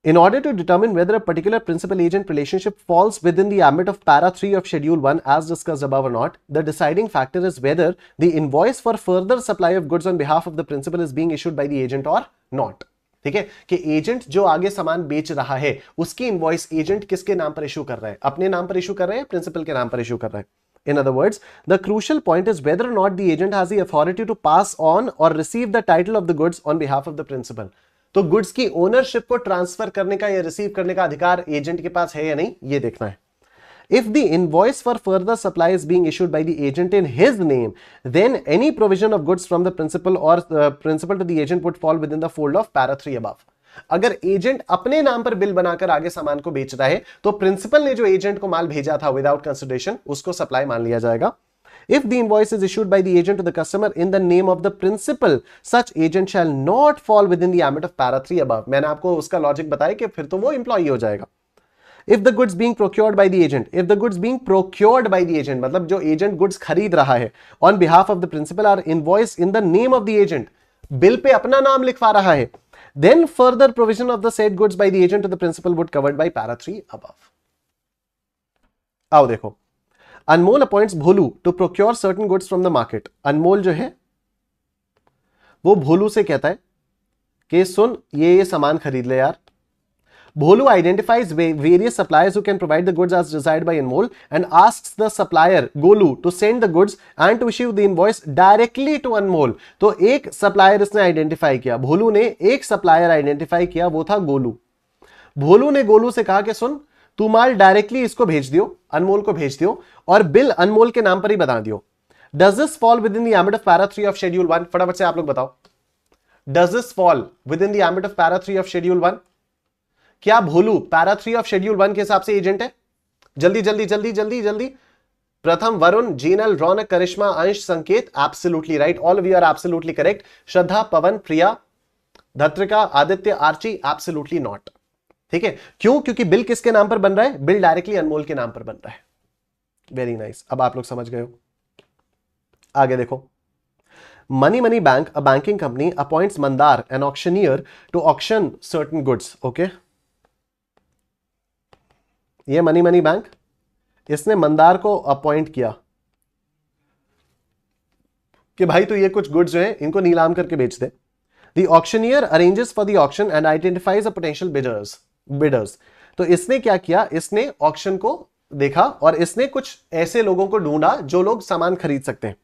In order to determine whether a particular principal-agent relationship falls within the ambit of para 3 of schedule 1 as discussed above or not, the deciding factor is whether the invoice for further supply of goods on behalf of the principal is being issued by the agent or not. ठीक है, कि agent जो आगे सामान बेच रहा है उसकी इनवॉइस एजेंट किसके नाम पर इशू कर रहा है? अपने नाम पर इशू कर रहे हैं, प्रिंसिपल के नाम पर इशू कर रहा है। In other words, the crucial point is whether or not the agent has the authority to pass on or receive the title of the goods on behalf of the principal. तो goods की ownership को transfer करने का या receive करने का अधिकार agent के पास है या नहीं, ये देखना है। If the invoice for further supply is being issued by the agent in his name, then any provision of goods from the principal or principal to the agent would fall within the fold of para 3 above. अगर agent अपने नाम पर bill बनाकर आगे सामान को बेच रहा है तो प्रिंसिपल ने जो एजेंट को माल भेजा था विदाउट कंसिडरेशन उसको सप्लाई मान लिया जाएगा। If the invoice is issued by the agent to the customer in the name of the principal, such agent shall not fall within the ambit of para 3 above. मैंने आपको उसका logic बताया कि फिर तो वो एम्प्लॉई हो जाएगा। If the goods being procured by the agent, if the goods being procured by the agent, मतलब जो एजेंट गुड्स खरीद रहा है on behalf of the principal are invoiced in the name of the agent, bill pay अपना नाम लिखवा रहा है, then further provision of the said goods by the agent to the principal would covered by para 3 above. आओ देखो, Anmol appoints Bholu to procure certain goods from the market. Anmol जो है वो भोलू से कहता है कि सुन ये सामान खरीद ले यार। Bholu identifies various suppliers who can provide the goods as desired by Anmol and asks the supplier Golu to send the goods and to issue the invoice directly to Anmol. तो एक सप्लायर इसने आइडेंटिफाई किया, भोलू ने एक सप्लायर आइडेंटिफाई किया, वो था गोलू। भोलू ने गोलू से कहा कि सुन तू माल डायरेक्टली इसको भेज दियो, अनमोल को भेज दियो और बिल अनमोल के नाम पर ही बता दियो। Does this fall within the ambit of para 3 of schedule 1? फटाफट से आप लोग बताओ, does this fall within the ambit of para 3 of schedule 1? क्या भोलू पैरा 3 ऑफ शेड्यूल 1 के हिसाब से एजेंट है? जल्दी जल्दी जल्दी जल्दी जल्दी। प्रथम वरुण, जीनल, रौनक, Karishma, Ansh, Sanket, absolutely right, all of you are absolutely correct. Shraddha, Pawan, Priya, Dhatrika, Aditya, Archi, absolutely not. ठीक है, क्यों? क्योंकि बिल किसके नाम पर बन रहा है? बिल डायरेक्टली अनमोल के नाम पर बन रहा है। वेरी नाइस, अब आप लोग समझ गए हो। आगे देखो, money bank, a banking company, appoints Mandar an auctioneer to auction certain goods. Okay, ये मनी बैंक, इसने मंदार को अपॉइंट किया कि भाई तू ये कुछ गुड्स जो है इनको नीलाम करके बेच दे। The auctioneer arranges for the auction and identifies the potential bidders. तो इसने क्या किया? इसने ऑक्शन को देखा और इसने कुछ ऐसे लोगों को ढूंढा जो लोग सामान खरीद सकते हैं।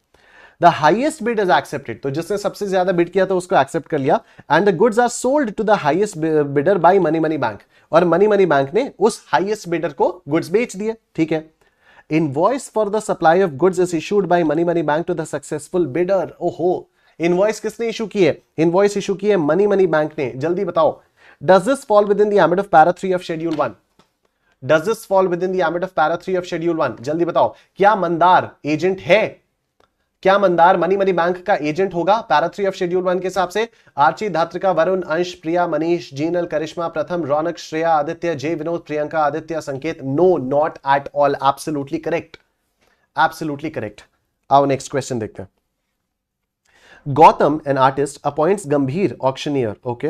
The highest bid is accepted. तो जिसने सबसे ज्यादा बिड किया तो उसको एक्सेप्ट कर लिया। And the goods are sold to the highest bidder by money bank, और मनी बैंक ने उस हाईएस्ट बिडर को गुड्स बेच दिए। ठीक है, invoice for the supply of goods is issued by money bank to the successful bidder. ओहो, invoice किसने इशू की है? इनवॉइस इशू की है मनी बैंक ने। जल्दी बताओ, does this fall within the ambit of para 3 of schedule 1? Does this fall within the ambit of para 3 of schedule 1? जल्दी बताओ, क्या मंदार एजेंट है? क्या मंदार मनी बैंक का एजेंट होगा पैरा 3 ऑफ शेड्यूल 1 के हिसाब से? आर्ची, धात्रिका, वरुण, अंश, प्रिया, मनीष, जीनल, करिश्मा, प्रथम, रौनक, श्रेया, आदित्य, जय, Vinod, Priyanka, Aditya, Sanket. No, not at all, absolutely correct, absolutely correct. आओ नेक्स्ट क्वेश्चन देखते हैं। Gotham, an artist, appoints Gambhir, auctioneer. Okay.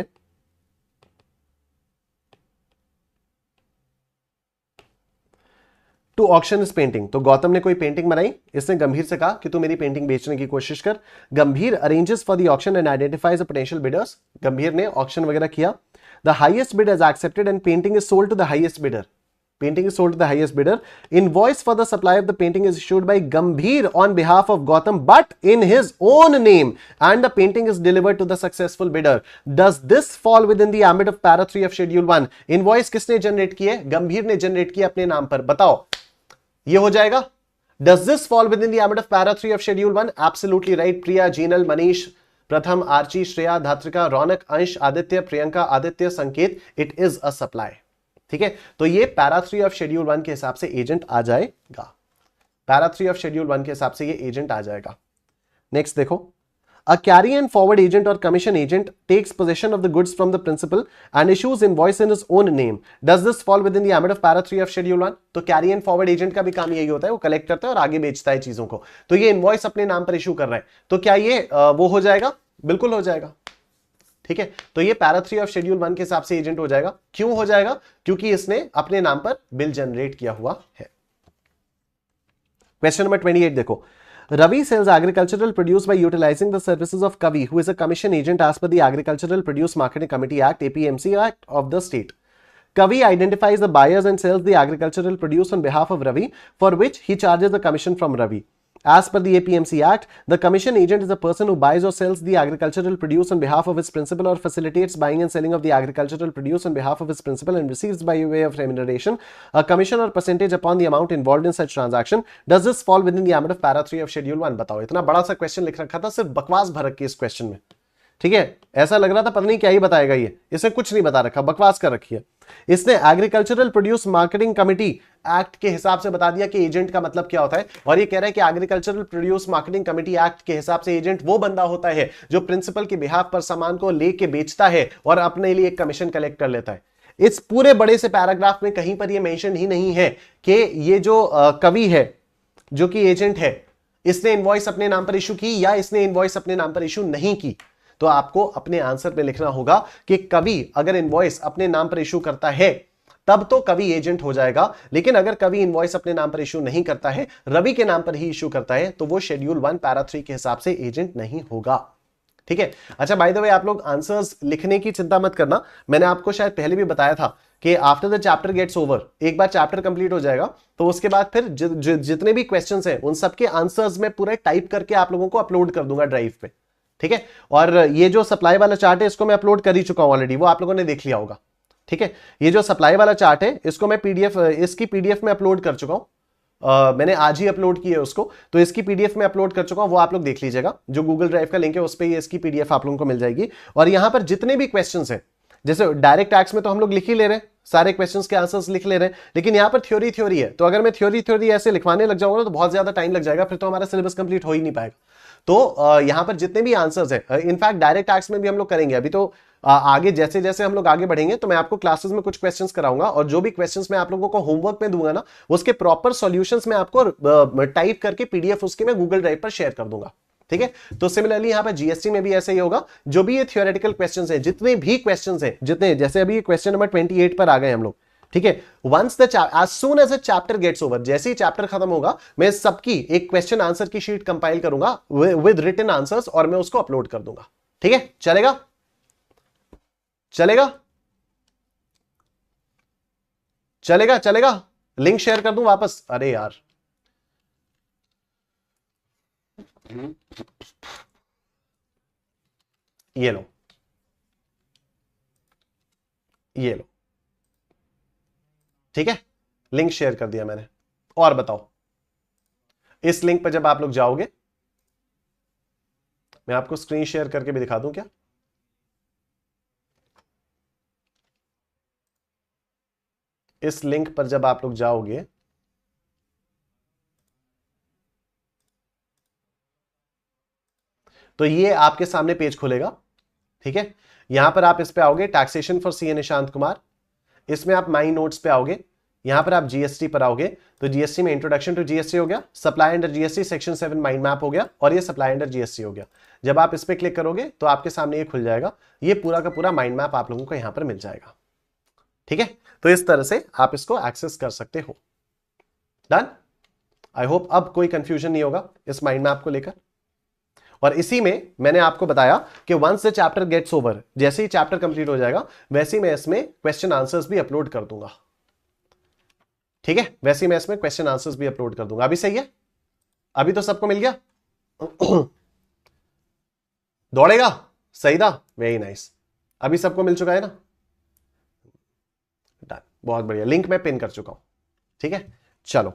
To auction इस पेंटिंग। तो गौतम ने कोई पेंटिंग बनाई, इसने गंभीर से कहा कि तू मेरी पेंटिंग बेचने की कोशिश कर। Gambhir arranges for the auction and identifies the potential bidders. Gambhir ने ऑक्शन वगैरह किया। The highest bid is accepted and painting is sold to the highest bidder. Painting is sold to the highest bidder. Invoice for the supply of the painting is issued by Gambhir on behalf of Gautam, but in his own name, and the painting is delivered to the successful bidder. Does this fall within the ambit of para 3 of schedule 1? Invoice किसने generate की है? गंभीर ने generate किया अपने नाम पर। बताओ ये हो जाएगा? Does this fall within the ambit of para 3 of schedule 1? Absolutely right. प्रिया, जीनल, मनीष, प्रथम, आर्ची, श्रेया, धात्रिका, रौनक, अंश, आदित्य, प्रियंका, आदित्य, संकेत, इट इज अ सप्लाई। ठीक है, तो ये पैरा 3 ऑफ शेड्यूल 1 के हिसाब से एजेंट आ जाएगा। पैरा 3 ऑफ शेड्यूल 1 के हिसाब से ये एजेंट आ जाएगा। नेक्स्ट देखो, a carry and forward agent or commission agent takes possession of the goods from the principal and issues invoice in his own name. Does this fall within the ambit of para 3 of schedule 1? तो carry and forward agent का भी काम यही होता है, वो collect करता है और आगे बेचता है चीजों को। तो ये इनवॉइस अपने नाम पर इश्यू कर रहा है, तो क्या ये वो हो जाएगा? बिल्कुल हो जाएगा। ठीक है, तो ये पैरा 3 ऑफ शेड्यूल 1 के हिसाब से एजेंट हो जाएगा। क्यों हो जाएगा? क्योंकि इसने अपने नाम पर बिल जनरेट किया हुआ है। क्वेश्चन नंबर 28 देखो, Ravi sells agricultural produce by utilising the services of Kavi who is a commission agent as per the agricultural produce marketing committee act APMC act of the state. Kavi identifies the buyers and sells the agricultural produce on behalf of Ravi, for which he charges the commission from Ravi. As per the APMC Act, the commission agent is a person who buys or sells the agricultural produce on behalf of its principal or facilitates buying and selling of the agricultural produce on behalf of its principal and receives by way of remuneration a commission or percentage upon the amount involved in such transaction. Does this fall within the ambit of para 3 of schedule 1? बताओ, इतना बड़ा सा question लिख रखा था, सिर्फ बकवास भर रखी है इस क्वेश्चन में। ठीक है, ऐसा लग रहा था पता नहीं क्या ही बताएगा ये, इसने कुछ नहीं बता रखा, बकवास कर रखी है। इसने agricultural produce marketing committee act के हिसाब से बता दिया कि एजेंट का मतलब क्या होता है, और ये कह रहा है कि agricultural produce marketing committee act के हिसाब से एजेंट वो बंदा होता है जो प्रिंसिपल के बिहाफ पर सामान को लेके बेचता है और अपने लिए एक कमीशन कलेक्ट कर लेता है। इस पूरे बड़े से पैराग्राफ में कहीं पर ये मेंशन ही नहीं है कि ये जो कवि है जो कि एजेंट है, इसने इनवॉइस अपने नाम पर इशू की या इसने इनवॉइस अपने नाम पर इशू नहीं की। तो आपको अपने आंसर पे लिखना होगा कि कवि अगर इनवॉइस अपने नाम पर इशू करता है तब तो कवि एजेंट हो जाएगा, लेकिन अगर कवि इनवॉइस अपने नाम पर इशू नहीं करता है, रवि के नाम पर ही इशू करता है, तो वो शेड्यूल 1 पैरा 3 के हिसाब से एजेंट नहीं होगा। ठीक है, अच्छा बाय द वे आप लोग आंसर्स लिखने की चिंता मत करना, मैंने आपको शायद पहले भी बताया था कि after the chapter gets over, एक बार चैप्टर कंप्लीट हो जाएगा तो उसके बाद फिर जितने भी क्वेश्चंस हैं उन सबके आंसर्स में पूरे टाइप करके आप लोगों को अपलोड कर दूंगा ड्राइव पे। ठीक है, और ये जो सप्लाई वाला चार्ट है इसको मैं अपलोड कर ही चुका हूं ऑलरेडी, वो आप लोगों ने देख लिया होगा। ठीक है, ये जो सप्लाई वाला चार्ट है इसको मैं इसकी पीडीएफ में अपलोड कर चुका हूं, मैंने आज ही अपलोड की है उसको, तो इसकी पीडीएफ में अपलोड कर चुका हूं, वो आप लोग देख लीजिएगा। जो गूगल ड्राइव का लिंक है उस पर इसकी पीडीएफ आप लोगों को मिल जाएगी। और यहां पर जितने भी क्वेश्चन है, जैसे डायरेक्ट टैक्स में तो हम लोग लिख ही ले रहे हैं, सारे क्वेश्चंस के आंसर्स लिख ले रहे हैं, लेकिन यहां पर थ्योरी है, तो अगर मैं थ्योरी ऐसे लिखवाने लग जाऊंगा तो बहुत ज्यादा टाइम लग जाएगा, फिर तो हमारा सिलेबस कंप्लीट हो ही नहीं पाएगा। तो यहां पर जितने भी आंसर्स है, इनफैक्ट डायरेक्ट टैक्स में भी हम लोग करेंगे। अभी तो आगे जैसे जैसे हम लोग आगे बढ़ेंगे तो मैं आपको क्लासेस में कुछ क्वेश्चंस कराऊंगा, और जो भी क्वेश्चंस मैं आप लोगों को होमवर्क में दूंगा ना, उसके प्रॉपर सॉल्यूशंस मैं आपको टाइप करके पीडीएफ उसके मैं गूगल ड्राइव पर शेयर कर दूंगा। ठीक है, तो सिमिलरली यहां पर जीएसटी में भी ऐसे ही होगा। जो भी ये थियोरेटिकल क्वेश्चंस है, जितने भी क्वेश्चंस है, जितने, जैसे अभी क्वेश्चन नंबर 28 पर आ गए हम लोग। ठीक है, once as soon as the chapter gets over, जैसे ही चैप्टर खत्म होगा मैं सबकी एक क्वेश्चन आंसर की शीट कंपाइल करूंगा विद रिटन आंसर्स और मैं उसको अपलोड कर दूंगा। ठीक है, चलेगा चलेगा चलेगा चलेगा, लिंक शेयर कर दूं वापस? अरे यार, ये लो ये लो, ठीक है, लिंक शेयर कर दिया मैंने। और बताओ, इस लिंक पर जब आप लोग जाओगे, मैं आपको स्क्रीन शेयर करके भी दिखा दूं क्या? इस लिंक पर जब आप लोग जाओगे तो ये आपके सामने पेज खुलेगा। ठीक है, यहां पर आप इस पे आओगे, taxation for CA Nishant Kumar, इसमें आप माई नोट्स पे आओगे, यहां पर आप जीएसटी पर आओगे, तो जीएसटी में इंट्रोडक्शन टू जीएसटी हो गया, supply under GST section 7 mind map हो गया, और ये सप्लाई अंडर जीएसटी हो गया। जब आप इस पे क्लिक करोगे तो आपके सामने ये खुल जाएगा, ये पूरा का पूरा माइंड मैप आप लोगों को यहां पर मिल जाएगा। ठीक है, तो इस तरह से आप इसको एक्सेस कर सकते हो। डन। आई होप अब कोई कंफ्यूजन नहीं होगा इस माइंड मैप को लेकर। और इसी में मैंने आपको बताया कि once the chapter gets over, जैसे ही चैप्टर कंप्लीट हो जाएगा वैसे ही मैं इसमें क्वेश्चन आंसर्स भी अपलोड कर दूंगा। ठीक है, वैसे ही मैं इसमें क्वेश्चन आंसर्स भी अपलोड कर दूंगा। अभी सही है? अभी तो सबको मिल गया? दौड़ेगा? सही था, वेरी नाइस। अभी सबको मिल चुका है ना? डन, बहुत बढ़िया। लिंक मैं पिन कर चुका हूं। ठीक है, चलो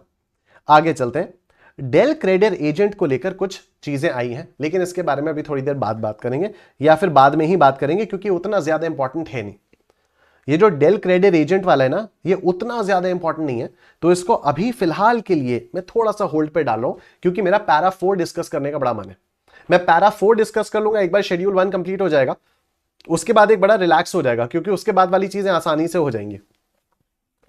आगे चलते हैं। डेल क्रेडिट एजेंट को लेकर कुछ चीजें आई हैं, लेकिन इसके बारे में अभी थोड़ी देर बाद बात करेंगे, या फिर बाद में ही बात करेंगे, क्योंकि उतना ज्यादा इंपॉर्टेंट है नहीं। ये जो डेल क्रेडिट एजेंट वाला है ना, ये उतना ज्यादा इंपॉर्टेंट नहीं है, तो इसको अभी फिलहाल के लिए मैं थोड़ा सा होल्ड पे डाल रहा हूं, क्योंकि मेरा पैरा 4 डिस्कस करने का बड़ा मन है। मैं पैरा 4 डिस्कस कर लूंगा, एक बार शेड्यूल 1 कंप्लीट हो जाएगा, उसके बाद एक बड़ा रिलैक्स हो जाएगा, क्योंकि उसके बाद वाली चीजें आसानी से हो जाएंगी।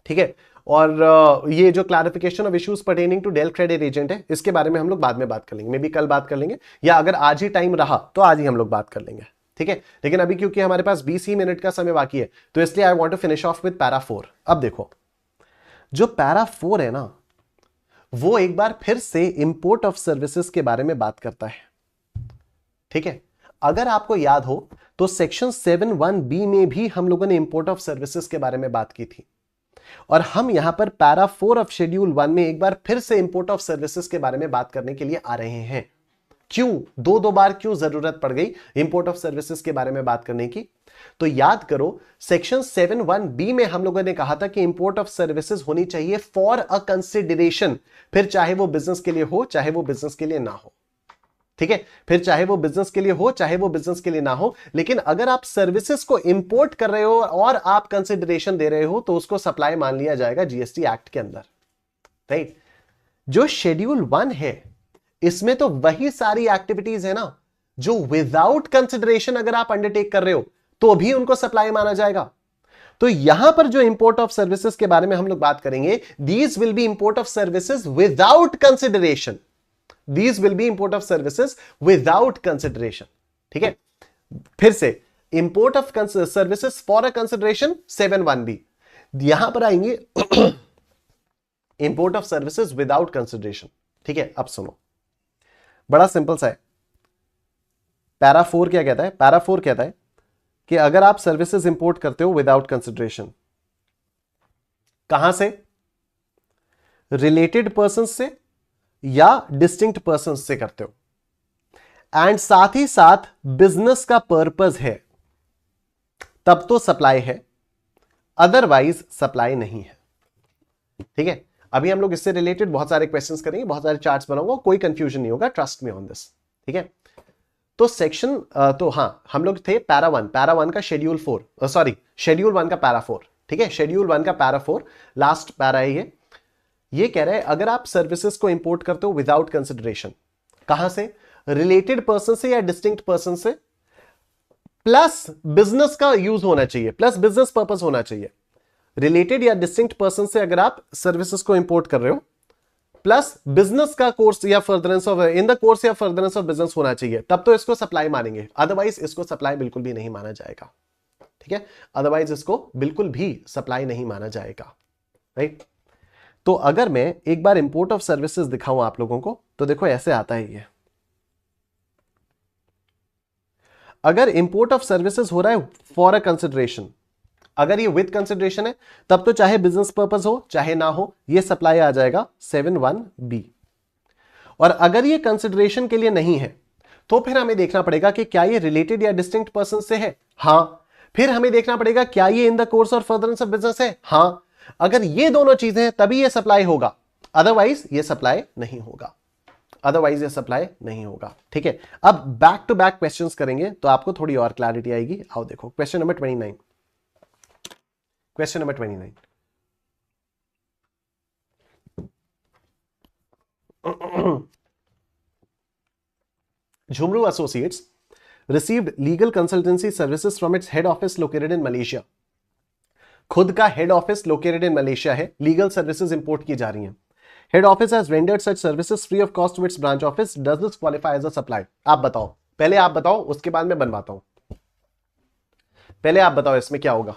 ठीक है, और ये जो clarification of issues pertaining to del credit agent है, इसके बारे में हम लोग बाद में बात कर लेंगे, मे बी कल बात कर लेंगे, या अगर आज ही टाइम रहा तो आज ही हम लोग बात कर लेंगे। ठीक है, लेकिन अभी क्योंकि हमारे पास 20 ही मिनट का समय बाकी है, तो इसलिए I want to finish off with para 4। अब देखो, जो पैरा 4 है ना, वो एक बार फिर से इंपोर्ट ऑफ सर्विसेज के बारे में बात करता है। ठीक है, अगर आपको याद हो तो सेक्शन 7(1)(b) में भी हम लोगों ने इंपोर्ट ऑफ सर्विसेज के बारे में बात की थी, और हम यहां पर पैरा 4 ऑफ शेड्यूल 1 में एक बार फिर से इंपोर्ट ऑफ सर्विसेज के बारे में बात करने के लिए आ रहे हैं। क्यों दो बार क्यों जरूरत पड़ गई इंपोर्ट ऑफ सर्विसेज के बारे में बात करने की? तो याद करो, सेक्शन 7(1)(b) में हम लोगों ने कहा था कि इंपोर्ट ऑफ सर्विसेज होनी चाहिए फॉर अ कंसिडरेशन, फिर चाहे वो बिजनेस के लिए हो चाहे वो बिजनेस के लिए ना हो। ठीक है, फिर चाहे वो बिजनेस के लिए हो चाहे वो बिजनेस के लिए ना हो, लेकिन अगर आप सर्विसेज को इंपोर्ट कर रहे हो और आप कंसिडरेशन दे रहे हो तो उसको सप्लाई मान लिया जाएगा जीएसटी एक्ट के अंदर। राइट, जो शेड्यूल 1 है इसमें तो वही सारी एक्टिविटीज है ना जो विदाउट कंसिडरेशन अगर आप अंडरटेक कर रहे हो तो भी उनको सप्लाई माना जाएगा। तो यहां पर जो इंपोर्ट ऑफ सर्विसेज के बारे में हम लोग बात करेंगे, these will be import of services without consideration. These will be import of services without consideration. ठीक है, फिर से import of services for a consideration 7(1)(b), यहां पर आएंगे import of services without consideration। ठीक है, अब सुनो, बड़ा सिंपल सा है। पैरा 4 क्या कहता है? पैरा 4 कहता है कि अगर आप सर्विसेज इंपोर्ट करते हो विदाउट कंसिडरेशन, कहां से? रिलेटेड पर्सन से या डिस्टिंक्ट पर्सन से करते हो, एंड साथ ही साथ बिजनेस का पर्पस है, तब तो सप्लाई है, अदरवाइज सप्लाई नहीं है। ठीक है, अभी हम लोग इससे रिलेटेड बहुत सारे क्वेश्चंस करेंगे, बहुत सारे चार्ट्स बनाऊंगा, कोई कंफ्यूजन नहीं होगा, ट्रस्ट मी ऑन दिस। ठीक है, तो सेक्शन तो हाँ, हम लोग थे पैरा 1 का शेड्यूल 4, सॉरी शेड्यूल 1 का पैरा 4। ठीक है, शेड्यूल 1 का पैरा 4 लास्ट पैरा है। ये कह रहा है अगर आप सर्विसेज को इंपोर्ट करते हो विदाउट कंसिडरेशन, कहां से? रिलेटेड पर्सन से या डिस्टिंक्ट पर्सन से, प्लस बिजनेस का यूज होना चाहिए, प्लस बिजनेस पर्पस होना चाहिए। रिलेटेड या डिस्टिंक्ट पर्सन से अगर आप सर्विसेज को इंपोर्ट कर रहे हो, प्लस बिजनेस का कोर्स या furtherance of in the course या फर्दरेंस ऑफ बिजनेस होना चाहिए, तब तो इसको सप्लाई मानेंगे, अदरवाइज इसको सप्लाई बिल्कुल भी नहीं माना जाएगा। ठीक है, अदरवाइज इसको बिल्कुल भी सप्लाई नहीं माना जाएगा। राइट, तो अगर मैं एक बार इंपोर्ट ऑफ सर्विसेज दिखाऊं आप लोगों को, तो देखो ऐसे आता है ये। अगर इंपोर्ट ऑफ सर्विसेज हो रहा है फॉर अ कंसिडरेशन, अगर ये विद कंसिडरेशन है, तब तो चाहे बिजनेस पर्पस हो चाहे ना हो, ये सप्लाई आ जाएगा 7(1)(b। और अगर ये कंसिडरेशन के लिए नहीं है, तो फिर हमें देखना पड़ेगा कि क्या ये रिलेटेड या डिस्टिंक्ट पर्सन से है। हां, फिर हमें देखना पड़ेगा क्या ये इन the course or furtherance of business है। हां, अगर ये दोनों चीजें हैं तभी ये सप्लाई होगा, अदरवाइज ये सप्लाई नहीं होगा, अदरवाइज ये सप्लाई नहीं होगा। ठीक है, अब बैक टू बैक क्वेश्चंस करेंगे तो आपको थोड़ी और क्लैरिटी आएगी। आओ देखो question number 29। Question number 29, Jhumru associates received legal consultancy services from its head office located in Malaysia। खुद का head office located in Malaysia है, लीगल सर्विसेज इंपोर्ट की जा रही हैं। Head office has rendered such services free of cost to its branch office, does this qualify as a supply? आप बताओ, पहले आप बताओ, उसके बाद मैं बनवाता हूं। पहले आप बताओ इसमें क्या होगा,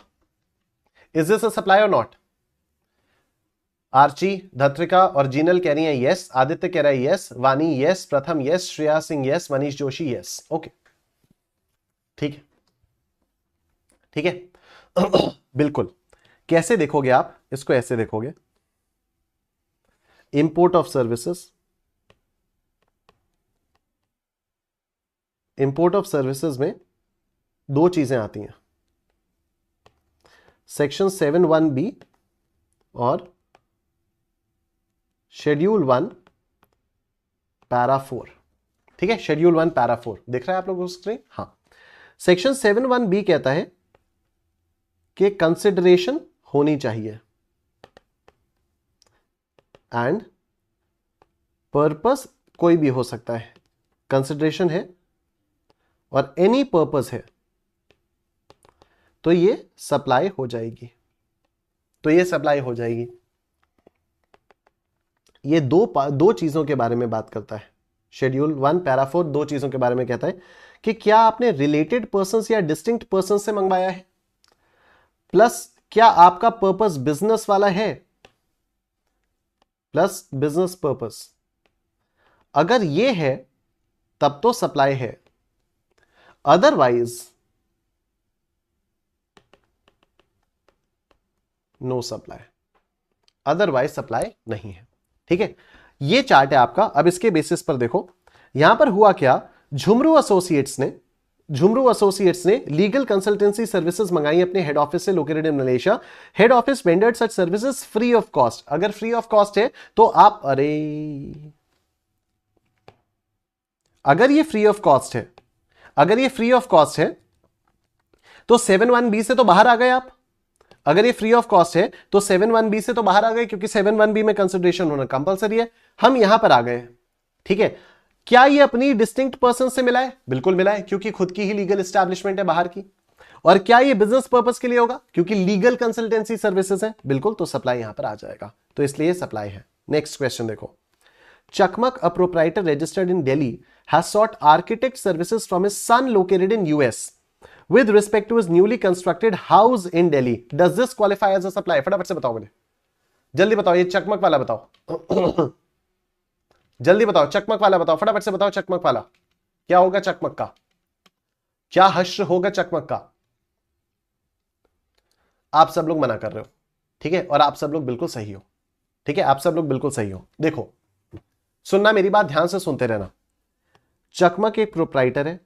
इज दिस अ सप्लाई और नॉट? आर्ची, धत्रिका और जीनल कह रही है यस, आदित्य कह रहा है यस, वानी यस, प्रथम yes, Shreya Singh yes, Manish Joshi yes. Okay ठीक है, ठीक है। बिल्कुल। कैसे देखोगे आप इसको? ऐसे देखोगे, import of services, import of services में दो चीजें आती हैं, सेक्शन 7(1)(b) और शेड्यूल 1 पैरा 4। ठीक है, शेड्यूल 1 पैरा 4 दिख रहा है आप लोगों को स्क्रीन? हाँ। सेक्शन 7(1)(b) कहता है कि कंसिडरेशन होनी चाहिए एंड पर्पस कोई भी हो सकता है, कंसिडरेशन है और एनी पर्पस है तो ये सप्लाई हो जाएगी, तो ये सप्लाई हो जाएगी। ये दो चीजों के बारे में बात करता है। शेड्यूल 1 पैरा 4 दो चीजों के बारे में कहता है कि क्या आपने रिलेटेड पर्संस या डिस्टिंक्ट पर्सन से मंगवाया है, प्लस क्या आपका पर्पस बिजनेस वाला है, प्लस बिजनेस पर्पस। अगर ये है तब तो सप्लाई है, otherwise no supply, otherwise supply नहीं है। ठीक है, ये चार्ट है आपका। अब इसके बेसिस पर देखो यहां पर हुआ क्या, झुमरू एसोसिएट्स ने लीगल कंसल्टेंसी सर्विसेज मंगाई अपने हेड ऑफिस से located in Malaysia. Head office wondered such services free of cost. अगर फ्री ऑफ कॉस्ट है तो आप, अगर ये फ्री ऑफ कॉस्ट है, अगर ये फ्री ऑफ कॉस्ट है तो 7(1)(b) से तो बाहर आ गए आप। अगर ये फ्री ऑफ कॉस्ट है तो 7(1)(b) से तो बाहर आ गए, क्योंकि 7(1)(b) में कंसिडरेशन होना कंपलसरी है। हम यहां पर आ गए। ठीक है, क्या ये अपनी डिस्टिंक्ट पर्सन से मिला है? बिल्कुल मिला है, क्योंकि खुद की ही लीगल एस्टैब्लिशमेंट है बाहर की। और क्या ये बिजनेस पर्पस के लिए होगा? क्योंकि लीगल कंसल्टेंसी सर्विसेज है। बिल्कुल, तो सप्लाई यहां पर आ जाएगा, तो इसलिए सप्लाई है। नेक्स्ट क्वेश्चन देखो, Chakmak, a proprietor registered in Delhi, has sought architect services from his son located in US with respect to his newly constructed house in Delhi. Does this qualify as a supply? फटाफट से बताओ मुझे, जल्दी बताओ। ये चकमक वाला बताओ, जल्दी बताओ, चकमक वाला बताओ, फटाफट से बताओ। चकमक वाला क्या होगा? चकमक का क्या हश्र होगा? चकमक का? आप सब लोग मना कर रहे हो, ठीक है, और आप सब लोग बिल्कुल सही हो। ठीक है, आप सब लोग बिल्कुल सही हो। देखो, सुनना, मेरी बात ध्यान से सुनते रहना। चकमक एक प्रोप्राइटर है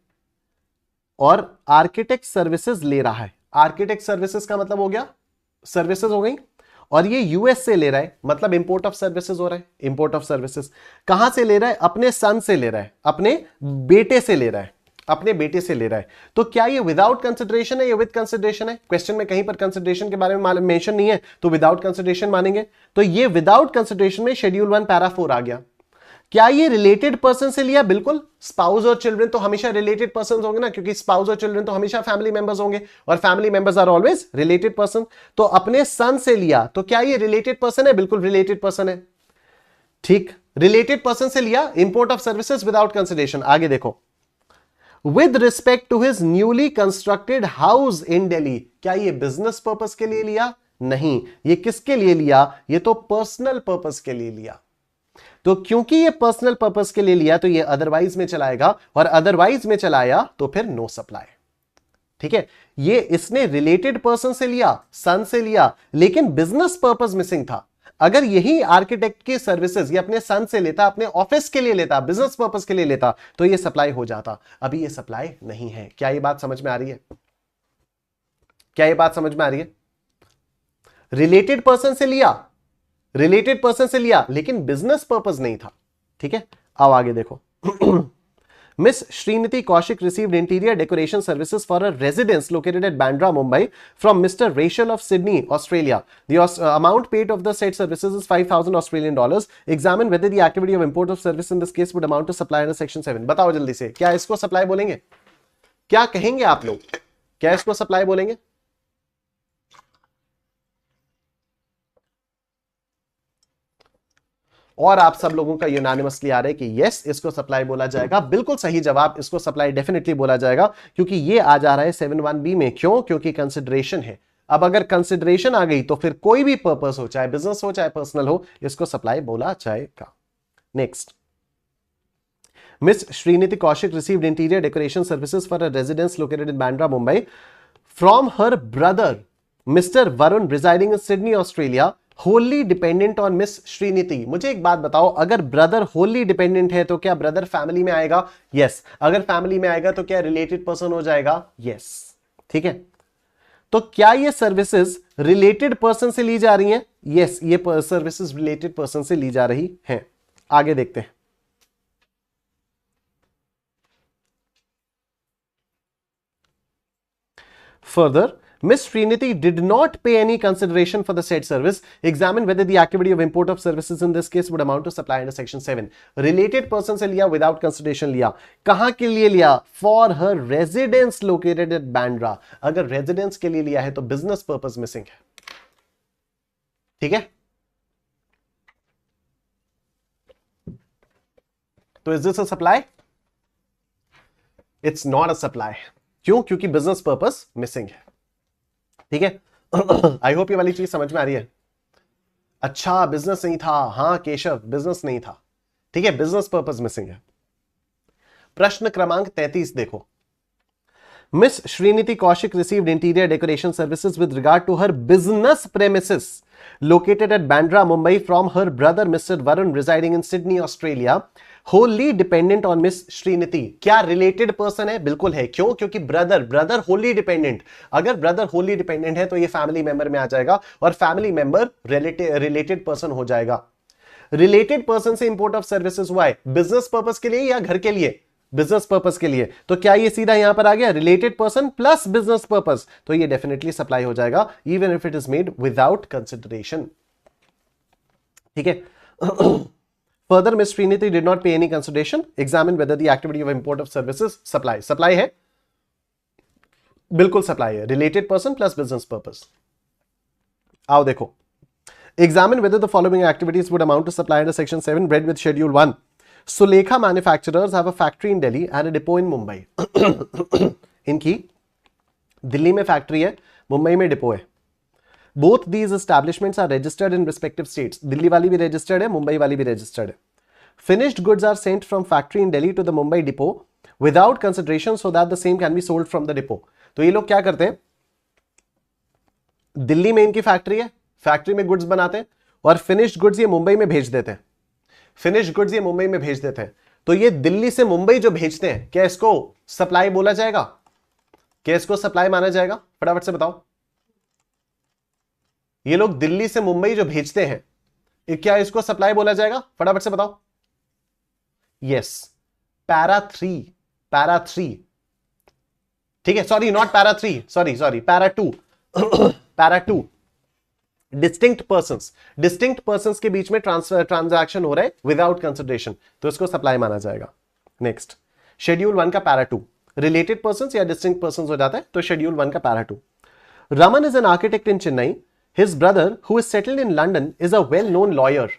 और आर्किटेक्ट सर्विसेज ले रहा है। आर्किटेक्ट सर्विसेज का मतलब हो गया सर्विसेज हो गई, और ये यूएस से ले रहा है, मतलब इंपोर्ट ऑफ सर्विसेज हो रहा है। इंपोर्ट ऑफ सर्विसेज कहां से ले रहा है? अपने सन से ले रहा है, अपने बेटे से ले रहा है, अपने बेटे से ले रहा है। तो क्या ये विदाउट कंसिडरेशन है या विद कंसिडरेशन है? क्वेश्चन में कहीं पर कंसिडरेशन के बारे में मेंशन नहीं है, तो विदाउट कंसिडरेशन मानेंगे। तो ये विदाउट कंसिडरेशन में शेड्यूल 1 पैरा 4 आ गया। क्या ये रिलेटेड पर्सन से लिया? बिल्कुल। स्पाउस और चिल्ड्रन तो हमेशा रिलेटेड पर्सन होंगे ना, क्योंकि स्पाउस और चिल्ड्रन तो हमेशा फैमिली मेंबर्स होंगे, और family members are always related person. तो अपने सन से लिया, तो क्या ये रिलेटेड पर्सन है? बिल्कुल रिलेटेड पर्सन है। ठीक, रिलेटेड पर्सन से लिया, import of services without consideration. आगे देखो, with respect to his newly constructed house in Delhi, क्या ये बिजनेस पर्पस के लिए लिया? नहीं। ये किसके लिए लिया? ये तो पर्सनल पर्पस के लिए लिया। तो क्योंकि ये पर्सनल पर्पस के लिए लिया तो ये अदरवाइज में चलाएगा, और अदरवाइज में चलाया तो फिर नो सप्लाई। ठीक है, ये इसने रिलेटेड पर्सन से लिया, सन से लिया, लेकिन बिजनेस पर्पस मिसिंग था। अगर यही आर्किटेक्ट की सर्विसेज ये अपने सन से लेता, अपने ऑफिस के लिए लेता, बिजनेस पर्पस के लिए लेता, तो ये सप्लाई हो जाता। अभी ये सप्लाई नहीं है। क्या ये बात समझ में आ रही है? क्या ये बात समझ में आ रही है? रिलेटेड पर्सन से लिया, रिलेटेड पर्सन से लिया, लेकिन बिजनेस पर्पस नहीं था। ठीक है, अब आगे देखो। Miss Shrinidhi Kaushik received interior decoration services for a residence located at Bandra, Mumbai from Mister Rachel of Sydney, Australia. The amount paid of the set services is $5,000 examine whether the activity of import of service in this case would amount to supply under section 7। बताओ जल्दी से, क्या इसको supply बोलेंगे? क्या कहेंगे आप लोग? क्या इसको सप्लाई बोलेंगे? और आप सब लोगों का यूनानिमसली आ रहा है कि यस, इसको सप्लाई बोला जाएगा। बिल्कुल सही जवाब, इसको सप्लाई डेफिनेटली बोला जाएगा, क्योंकि ये आ जा रहा है 7(1)(b) में। क्यों? क्योंकि कंसिडरेशन है। अब अगर कंसिडरेशन आ गई तो फिर कोई भी पर्पस हो, चाहे बिजनेस हो चाहे पर्सनल हो, इसको सप्लाई बोला जाएगा। Next, Miss Sriniti Kaushik received interior decoration services for a residence located in Bandra, Mumbai from her brother, Mr. Varun, residing in Sydney, Australia, wholly dependent on Miss Sriniti। मुझे एक बात बताओ, अगर brother wholly dependent है तो क्या brother family में आएगा? यस। अगर फैमिली में आएगा तो क्या रिलेटेड पर्सन हो जाएगा? यस। ठीक है, तो क्या ये सर्विसेज रिलेटेड पर्सन से ली जा रही हैं? यस, ये सर्विसेज रिलेटेड पर्सन से ली जा रही हैं। आगे देखते हैं। Further, Miss Sriniti did not pay any consideration for the said service. Examine whether the activity of import of services in this case would amount to supply under section 7. Related person से लिया, without consideration लिया। कहां के लिए लिया? For her residence located at Bandra। अगर residence के लिए लिया है तो business purpose missing है। ठीक है, तो is this a supply? It's not a supply। क्यों? क्योंकि बिजनेस पर्पस मिसिंग है। ठीक है, आई होप ये वाली चीज समझ में आ रही है। अच्छा, बिजनेस नहीं था। हाँ केशव, बिजनेस नहीं था। ठीक है, बिजनेस पर्पस मिसिंग है। प्रश्न क्रमांक 33 देखो। Miss Shrinidhi Kaushik received interior decoration services with regard to her business premises located at Bandra, Mumbai from her brother Mr. Varun residing in Sydney, Australia, wholly dependent on Miss Sriniti। क्या related person है? बिल्कुल है। क्यों? क्योंकि brother Holi dependent. अगर brother Holi dependent है तो ये फैमिली मेंबर में आ जाएगा और फैमिली मेंबर रिलेटेड पर्सन हो जाएगा। रिलेटेड पर्सन से इंपोर्ट ऑफ सर्विसेज हुआ है बिजनेस पर्पस के लिए या घर के लिए? बिजनेस पर्पस के लिए। तो क्या ये सीधा यहां पर आ गया related person plus business purpose? तो ये डेफिनेटली सप्लाई हो जाएगा even if it is made without consideration. ठीक है, further miss Shrinidhi did not pay any consideration. Examine whether the activity of import of services supply है, बिल्कुल सप्लाई है। Related person plus business purpose. आओ देखो, examine whether the following activities would amount to supply under section 7 read with schedule 1। Sulekha manufacturers have a factory in Delhi and a depot in Mumbai। इनकी दिल्ली में factory है, मुंबई में depot है। Both these establishments are registered in respective states। Delhi वाली भी registered है, मुंबई वाली भी रजिस्टर्ड है। Finished goods are sent from factory in Delhi to the Mumbai depot without consideration so that the same can be sold from the depot। तो ये लोग क्या करते हैं, दिल्ली में इनकी फैक्ट्री है, फैक्ट्री में गुड्स बनाते हैं और फिनिश्ड गुड्स ये मुंबई में भेज देते हैं। फिनिश गुड्स ये मुंबई में भेज देते हैं। तो ये दिल्ली से मुंबई जो भेजते हैं, क्या इसको सप्लाई बोला जाएगा? क्या इसको सप्लाई माना जाएगा? फटाफट से बताओ। ये लोग दिल्ली से मुंबई जो भेजते हैं, क्या इसको सप्लाई बोला जाएगा? फटाफट से बताओ। Yes, para 3। ठीक है, sorry not para 3, sorry para 2। Distinct persons के बीच में ट्रांजैक्शन हो रहा है विदाउट कंसिडरेशन, तो इसको सप्लाई माना जाएगा। नेक्स्ट, शेड्यूल 1 का पैरा 2। रिलेटेड पर्संस या डिस्टिंक्ट पर्संस हो जाता है तो शेड्यूल 1 का para 2। Raman is an architect in Chennai. His brother who is settled in London is a well known lawyer.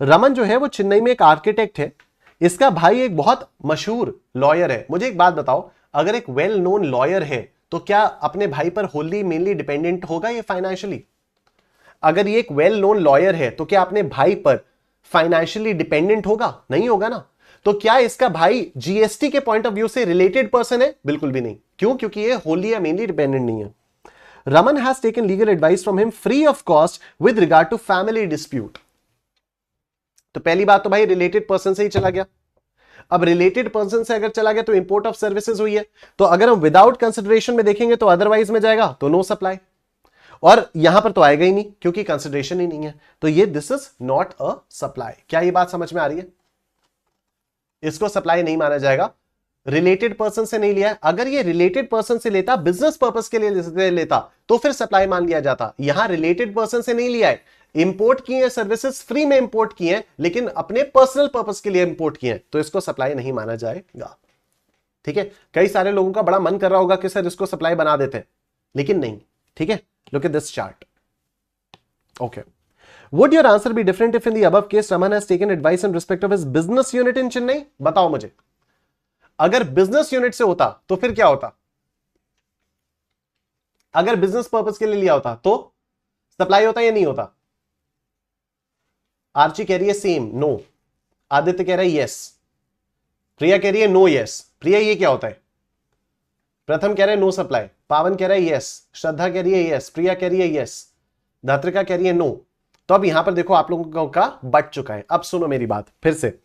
Raman जो है वो चेन्नई में एक आर्किटेक्ट है, इसका भाई एक बहुत मशहूर लॉयर है। मुझे एक बात बताओ, अगर एक वेल नोन लॉयर है तो क्या अपने भाई पर होली मेनली डिपेंडेंट होगा ये फाइनेंशियली? अगर ये एक वेल नोन लॉयर है तो क्या अपने भाई पर फाइनेंशियली डिपेंडेंट होगा? नहीं होगा ना। तो क्या इसका भाई जीएसटी के पॉइंट ऑफ व्यू से रिलेटेड पर्सन है? बिल्कुल भी नहीं। क्यों? क्योंकि ये होली या मेनली डिपेंडेंट नहीं है। Raman has taken legal advice from him free of cost with regard to family dispute. तो पहली बात तो भाई रिलेटेड पर्सन से ही चला गया। अब रिलेटेड पर्सन से अगर चला गया तो इंपोर्ट ऑफ सर्विसेज हुई है, तो अगर हम विदाउट कंसिडरेशन में देखेंगे तो अदरवाइज में जाएगा तो नो सप्लाई, और यहां पर तो आएगा ही नहीं क्योंकि कंसिडरेशन ही नहीं है। तो ये this is not a supply. क्या ये बात समझ में आ रही है? इसको सप्लाई नहीं माना जाएगा। रिलेटेड पर्सन से नहीं लिया है। अगर ये रिलेटेड पर्सन से लेता, बिजनेस पर्पस के लिए लेता, तो फिर सप्लाई मान लिया जाता। यहां रिलेटेड पर्सन से नहीं लिया है, इंपोर्ट किए हैं सर्विसेज, फ्री में इंपोर्ट किए हैं, लेकिन अपने पर्सनल पर्पस के लिए इंपोर्ट किए हैं, तो इसको सप्लाई नहीं माना जाएगा। ठीक है, कई सारे लोगों का बड़ा मन कर रहा होगा कि सर इसको सप्लाई बना देते हैं, लेकिन नहीं। ठीक है, look at this chart। Okay, would your answer be different if in the above case Raman has taken advice in respect of his business unit in Chennai? बताओ मुझे, अगर बिजनेस यूनिट से होता तो फिर क्या होता? अगर बिजनेस पर्पस के लिए लिया होता तो सप्लाई होता या नहीं होता? आर्ची कह रही है सेम, नो। आदित्य कह रहा है यस। प्रिया कह रही है नो यस। प्रिया ये क्या होता है? प्रथम कह रहे हैं नो सप्लाई, पावन कह रहा है यस, श्रद्धा कह रही है यस, प्रिया कह रही है यस, धात्रिका कह रही है नो। तो अब यहां पर देखो आप लोगों का बट चुका है। अब सुनो मेरी बात फिर से।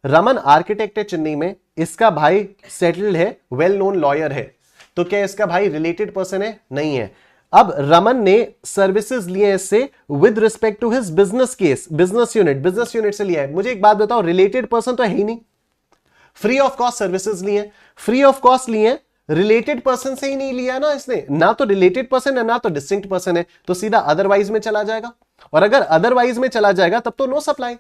रमन आर्किटेक्ट है चेन्नई में, इसका भाई सेटल्ड है, वेल नोन लॉयर है, तो क्या इसका भाई रिलेटेड पर्सन है? नहीं है। अब रमन ने सर्विसेज लिए इससे with respect to his business case, business unit से लिया है। मुझे एक बात बताओ, रिलेटेड पर्सन तो है ही नहीं। फ्री ऑफ कॉस्ट सर्विसेज लिए, फ्री ऑफ कॉस्ट लिए, रिलेटेड पर्सन से ही नहीं लिया ना इसने, ना तो रिलेटेड पर्सन है ना तो डिस्टिंक्ट पर्सन है, तो सीधा अदरवाइज में चला जाएगा। और अगर अदरवाइज में चला जाएगा तब तो no supply.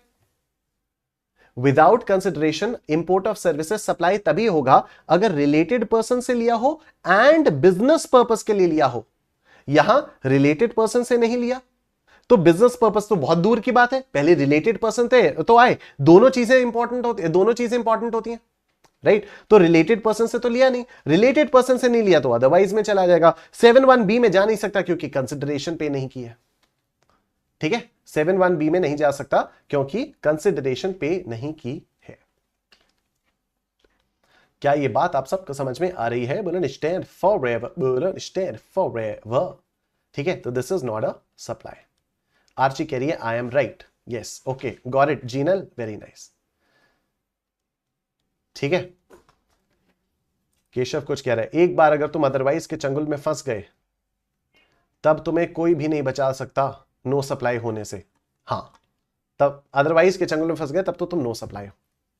Without consideration import of services supply तभी होगा अगर रिलेटेड पर्सन से लिया हो एंड बिजनेस पर्पस के लिए लिया हो। यहां रिलेटेड पर्सन से नहीं लिया तो बिजनेस पर्पस तो बहुत दूर की बात है, पहले रिलेटेड पर्सन थे तो आए। दोनों चीजें इंपॉर्टेंट होती हैं, राइट? तो रिलेटेड पर्सन से तो लिया नहीं, रिलेटेड पर्सन से नहीं लिया तो अदरवाइज में चला जाएगा। 7(1)(b) में जा नहीं सकता क्योंकि कंसिडरेशन पे नहीं किया। ठीक है, 7(1)(b) में नहीं जा सकता क्योंकि कंसिडरेशन पे नहीं की है। क्या ये बात आप सबको समझ में आ रही है? बोलो स्टैंड फॉरएवर, बोलो स्टैंड फॉरएवर। ठीक है, तो this is not a supply. Archie कह रही है I am right, yes, okay, got it. Jinal, very nice. ठीक है, केशव कुछ कह रहा है, एक बार अगर तुम अदरवाइज के चंगुल में फंस गए तब तुम्हें कोई भी नहीं बचा सकता नो सप्लाई होने से। हां, तब अदरवाइज के चंगुल में फंस गए तब तो तुम नो सप्लाई हो।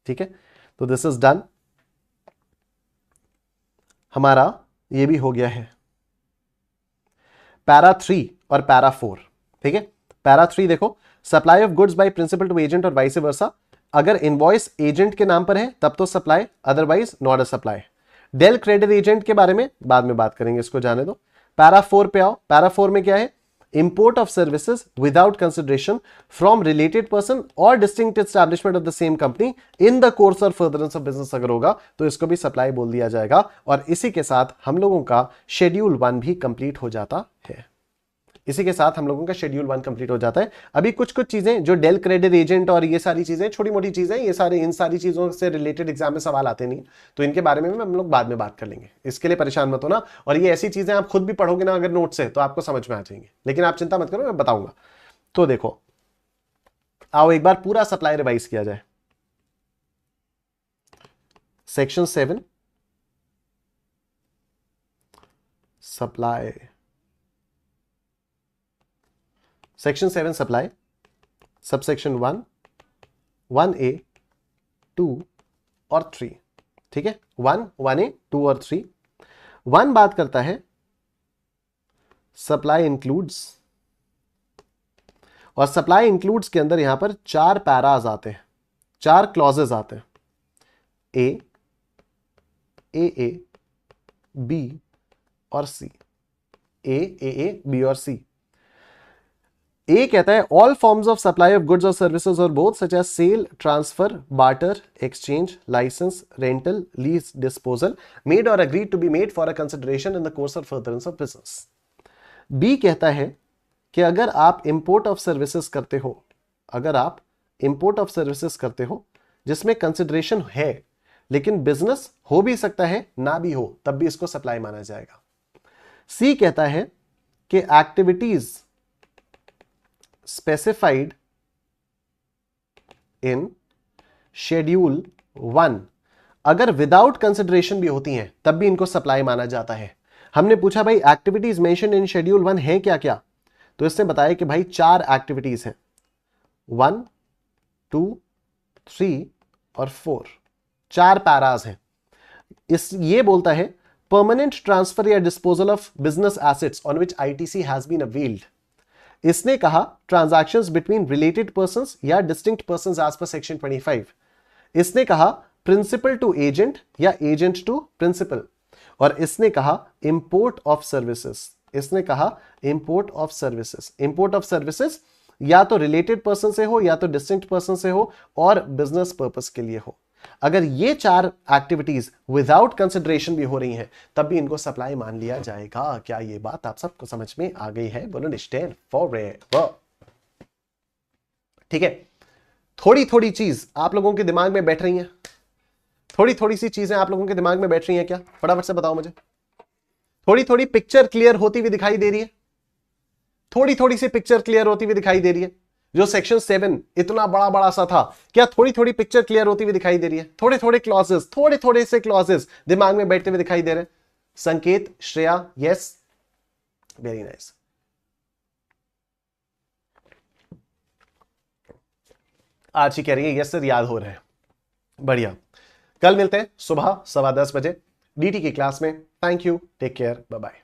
ठीक है, तो दिस इज डन। हमारा ये भी हो गया है पैरा 3 और पैरा 4। ठीक है, पैरा 3 देखो, supply of goods by principal to agent और वाइस वर्सा। अगर इनवॉइस एजेंट के नाम पर है तब तो supply, otherwise not a supply. Del credit agent के बारे में बाद में बात करेंगे, इसको जाने दो। पैरा 4 पे आओ। पैरा 4 में क्या है? Import of services without consideration from related person or distinct establishment of the same company in the course or furtherance of business अगर होगा तो इसको भी सप्लाई बोल दिया जाएगा। और इसी के साथ हम लोगों का शेड्यूल 1 भी कंप्लीट हो जाता है। इसी के साथ हम लोगों का शेड्यूल 1 कंप्लीट हो जाता है। अभी कुछ चीजें जो डेल क्रेडिट एजेंट और ये सारी चीजें, छोटी मोटी चीजें, ये सारे इन सारी चीजों से रिलेटेड एग्जाम में सवाल आते नहीं, तो इनके बारे में हम लोग बाद में बात कर लेंगे। इसके लिए परेशान मत होना। और ये ऐसी चीजें आप खुद भी पढ़ोगे ना अगर नोट से तो आपको समझ में आ जाएंगे, लेकिन आप चिंता मत करो, मैं बताऊंगा। तो देखो, आओ एक बार पूरा सप्लाई रिवाइज किया जाए। Section 7 supply, section 7 supply, subsection 1, 1A, 2 और 3। ठीक है, 1, 1A, 2 और 3। 1 बात करता है सप्लाई इंक्लूड्स, और सप्लाई इंक्लूड्स के अंदर यहां पर 4 पैराज आते हैं, 4 क्लॉजेस आते हैं, ए बी और सी। ए बी और सी। ए कहता है all forms of supply of goods or services or both such as sale, transfer, barter, exchange, licence, rental, lease, disposal made or agreed to be made for a consideration in the course or furtherance of business. B कहता है कि अगर आप import of services करते हो, अगर आप import of services करते हो जिसमें कंसिडरेशन है लेकिन बिजनेस हो भी सकता है ना भी हो, तब भी इसको सप्लाई माना जाएगा। सी कहता है कि एक्टिविटीज स्पेसिफाइड इन शेड्यूल 1 अगर विदाउट कंसिडरेशन भी होती हैं तब भी इनको सप्लाई माना जाता है। हमने पूछा भाई एक्टिविटीज मेंशन इन शेड्यूल 1 है क्या क्या, तो इसने बताया कि भाई 4 एक्टिविटीज हैं, 1, 2, 3 और 4, 4 पैराज हैं। ये बोलता है परमानेंट ट्रांसफर या disposal of business assets on which ITC has been availed. इसने कहा ट्रांजैक्शंस बिटवीन रिलेटेड पर्संस या distinct persons as per section 25। इसने कहा प्रिंसिपल टू एजेंट या एजेंट टू प्रिंसिपल, और इसने कहा इंपोर्ट ऑफ सर्विसेज। इसने कहा import of services. Import of services या तो रिलेटेड पर्सन से हो या तो डिस्टिंक्ट पर्सन से हो और बिजनेस पर्पस के लिए हो। अगर ये 4 एक्टिविटीज विदाउट कंसिडरेशन भी हो रही हैं तब भी इनको सप्लाई मान लिया जाएगा। क्या ये बात आप सबको समझ में आ गई है? बोलो निश्चय फॉरएवर। ठीक है, थोड़ी थोड़ी चीज आप लोगों के दिमाग में बैठ रही हैं, थोड़ी थोड़ी सी चीजें आप लोगों के दिमाग में बैठ रही हैं क्या? फटाफट से बताओ मुझे। थोड़ी थोड़ी पिक्चर क्लियर होती हुई दिखाई दे रही है? थोड़ी थोड़ी सी पिक्चर क्लियर होती हुई दिखाई दे रही है? जो सेक्शन 7 इतना बड़ा बड़ा सा था, क्या थोड़ी थोड़ी पिक्चर क्लियर होती हुई दिखाई दे रही है? थोड़े थोड़े से क्लॉजेस दिमाग में बैठते हुए दिखाई दे रहे हैं? संकेत, श्रेया, यस, वेरी नाइस। आज ही कह रही है यस सर, याद हो रहे हैं, बढ़िया। कल मिलते हैं सुबह 10:15 बजे डीटी की क्लास में। Thank you, take care, bye bye.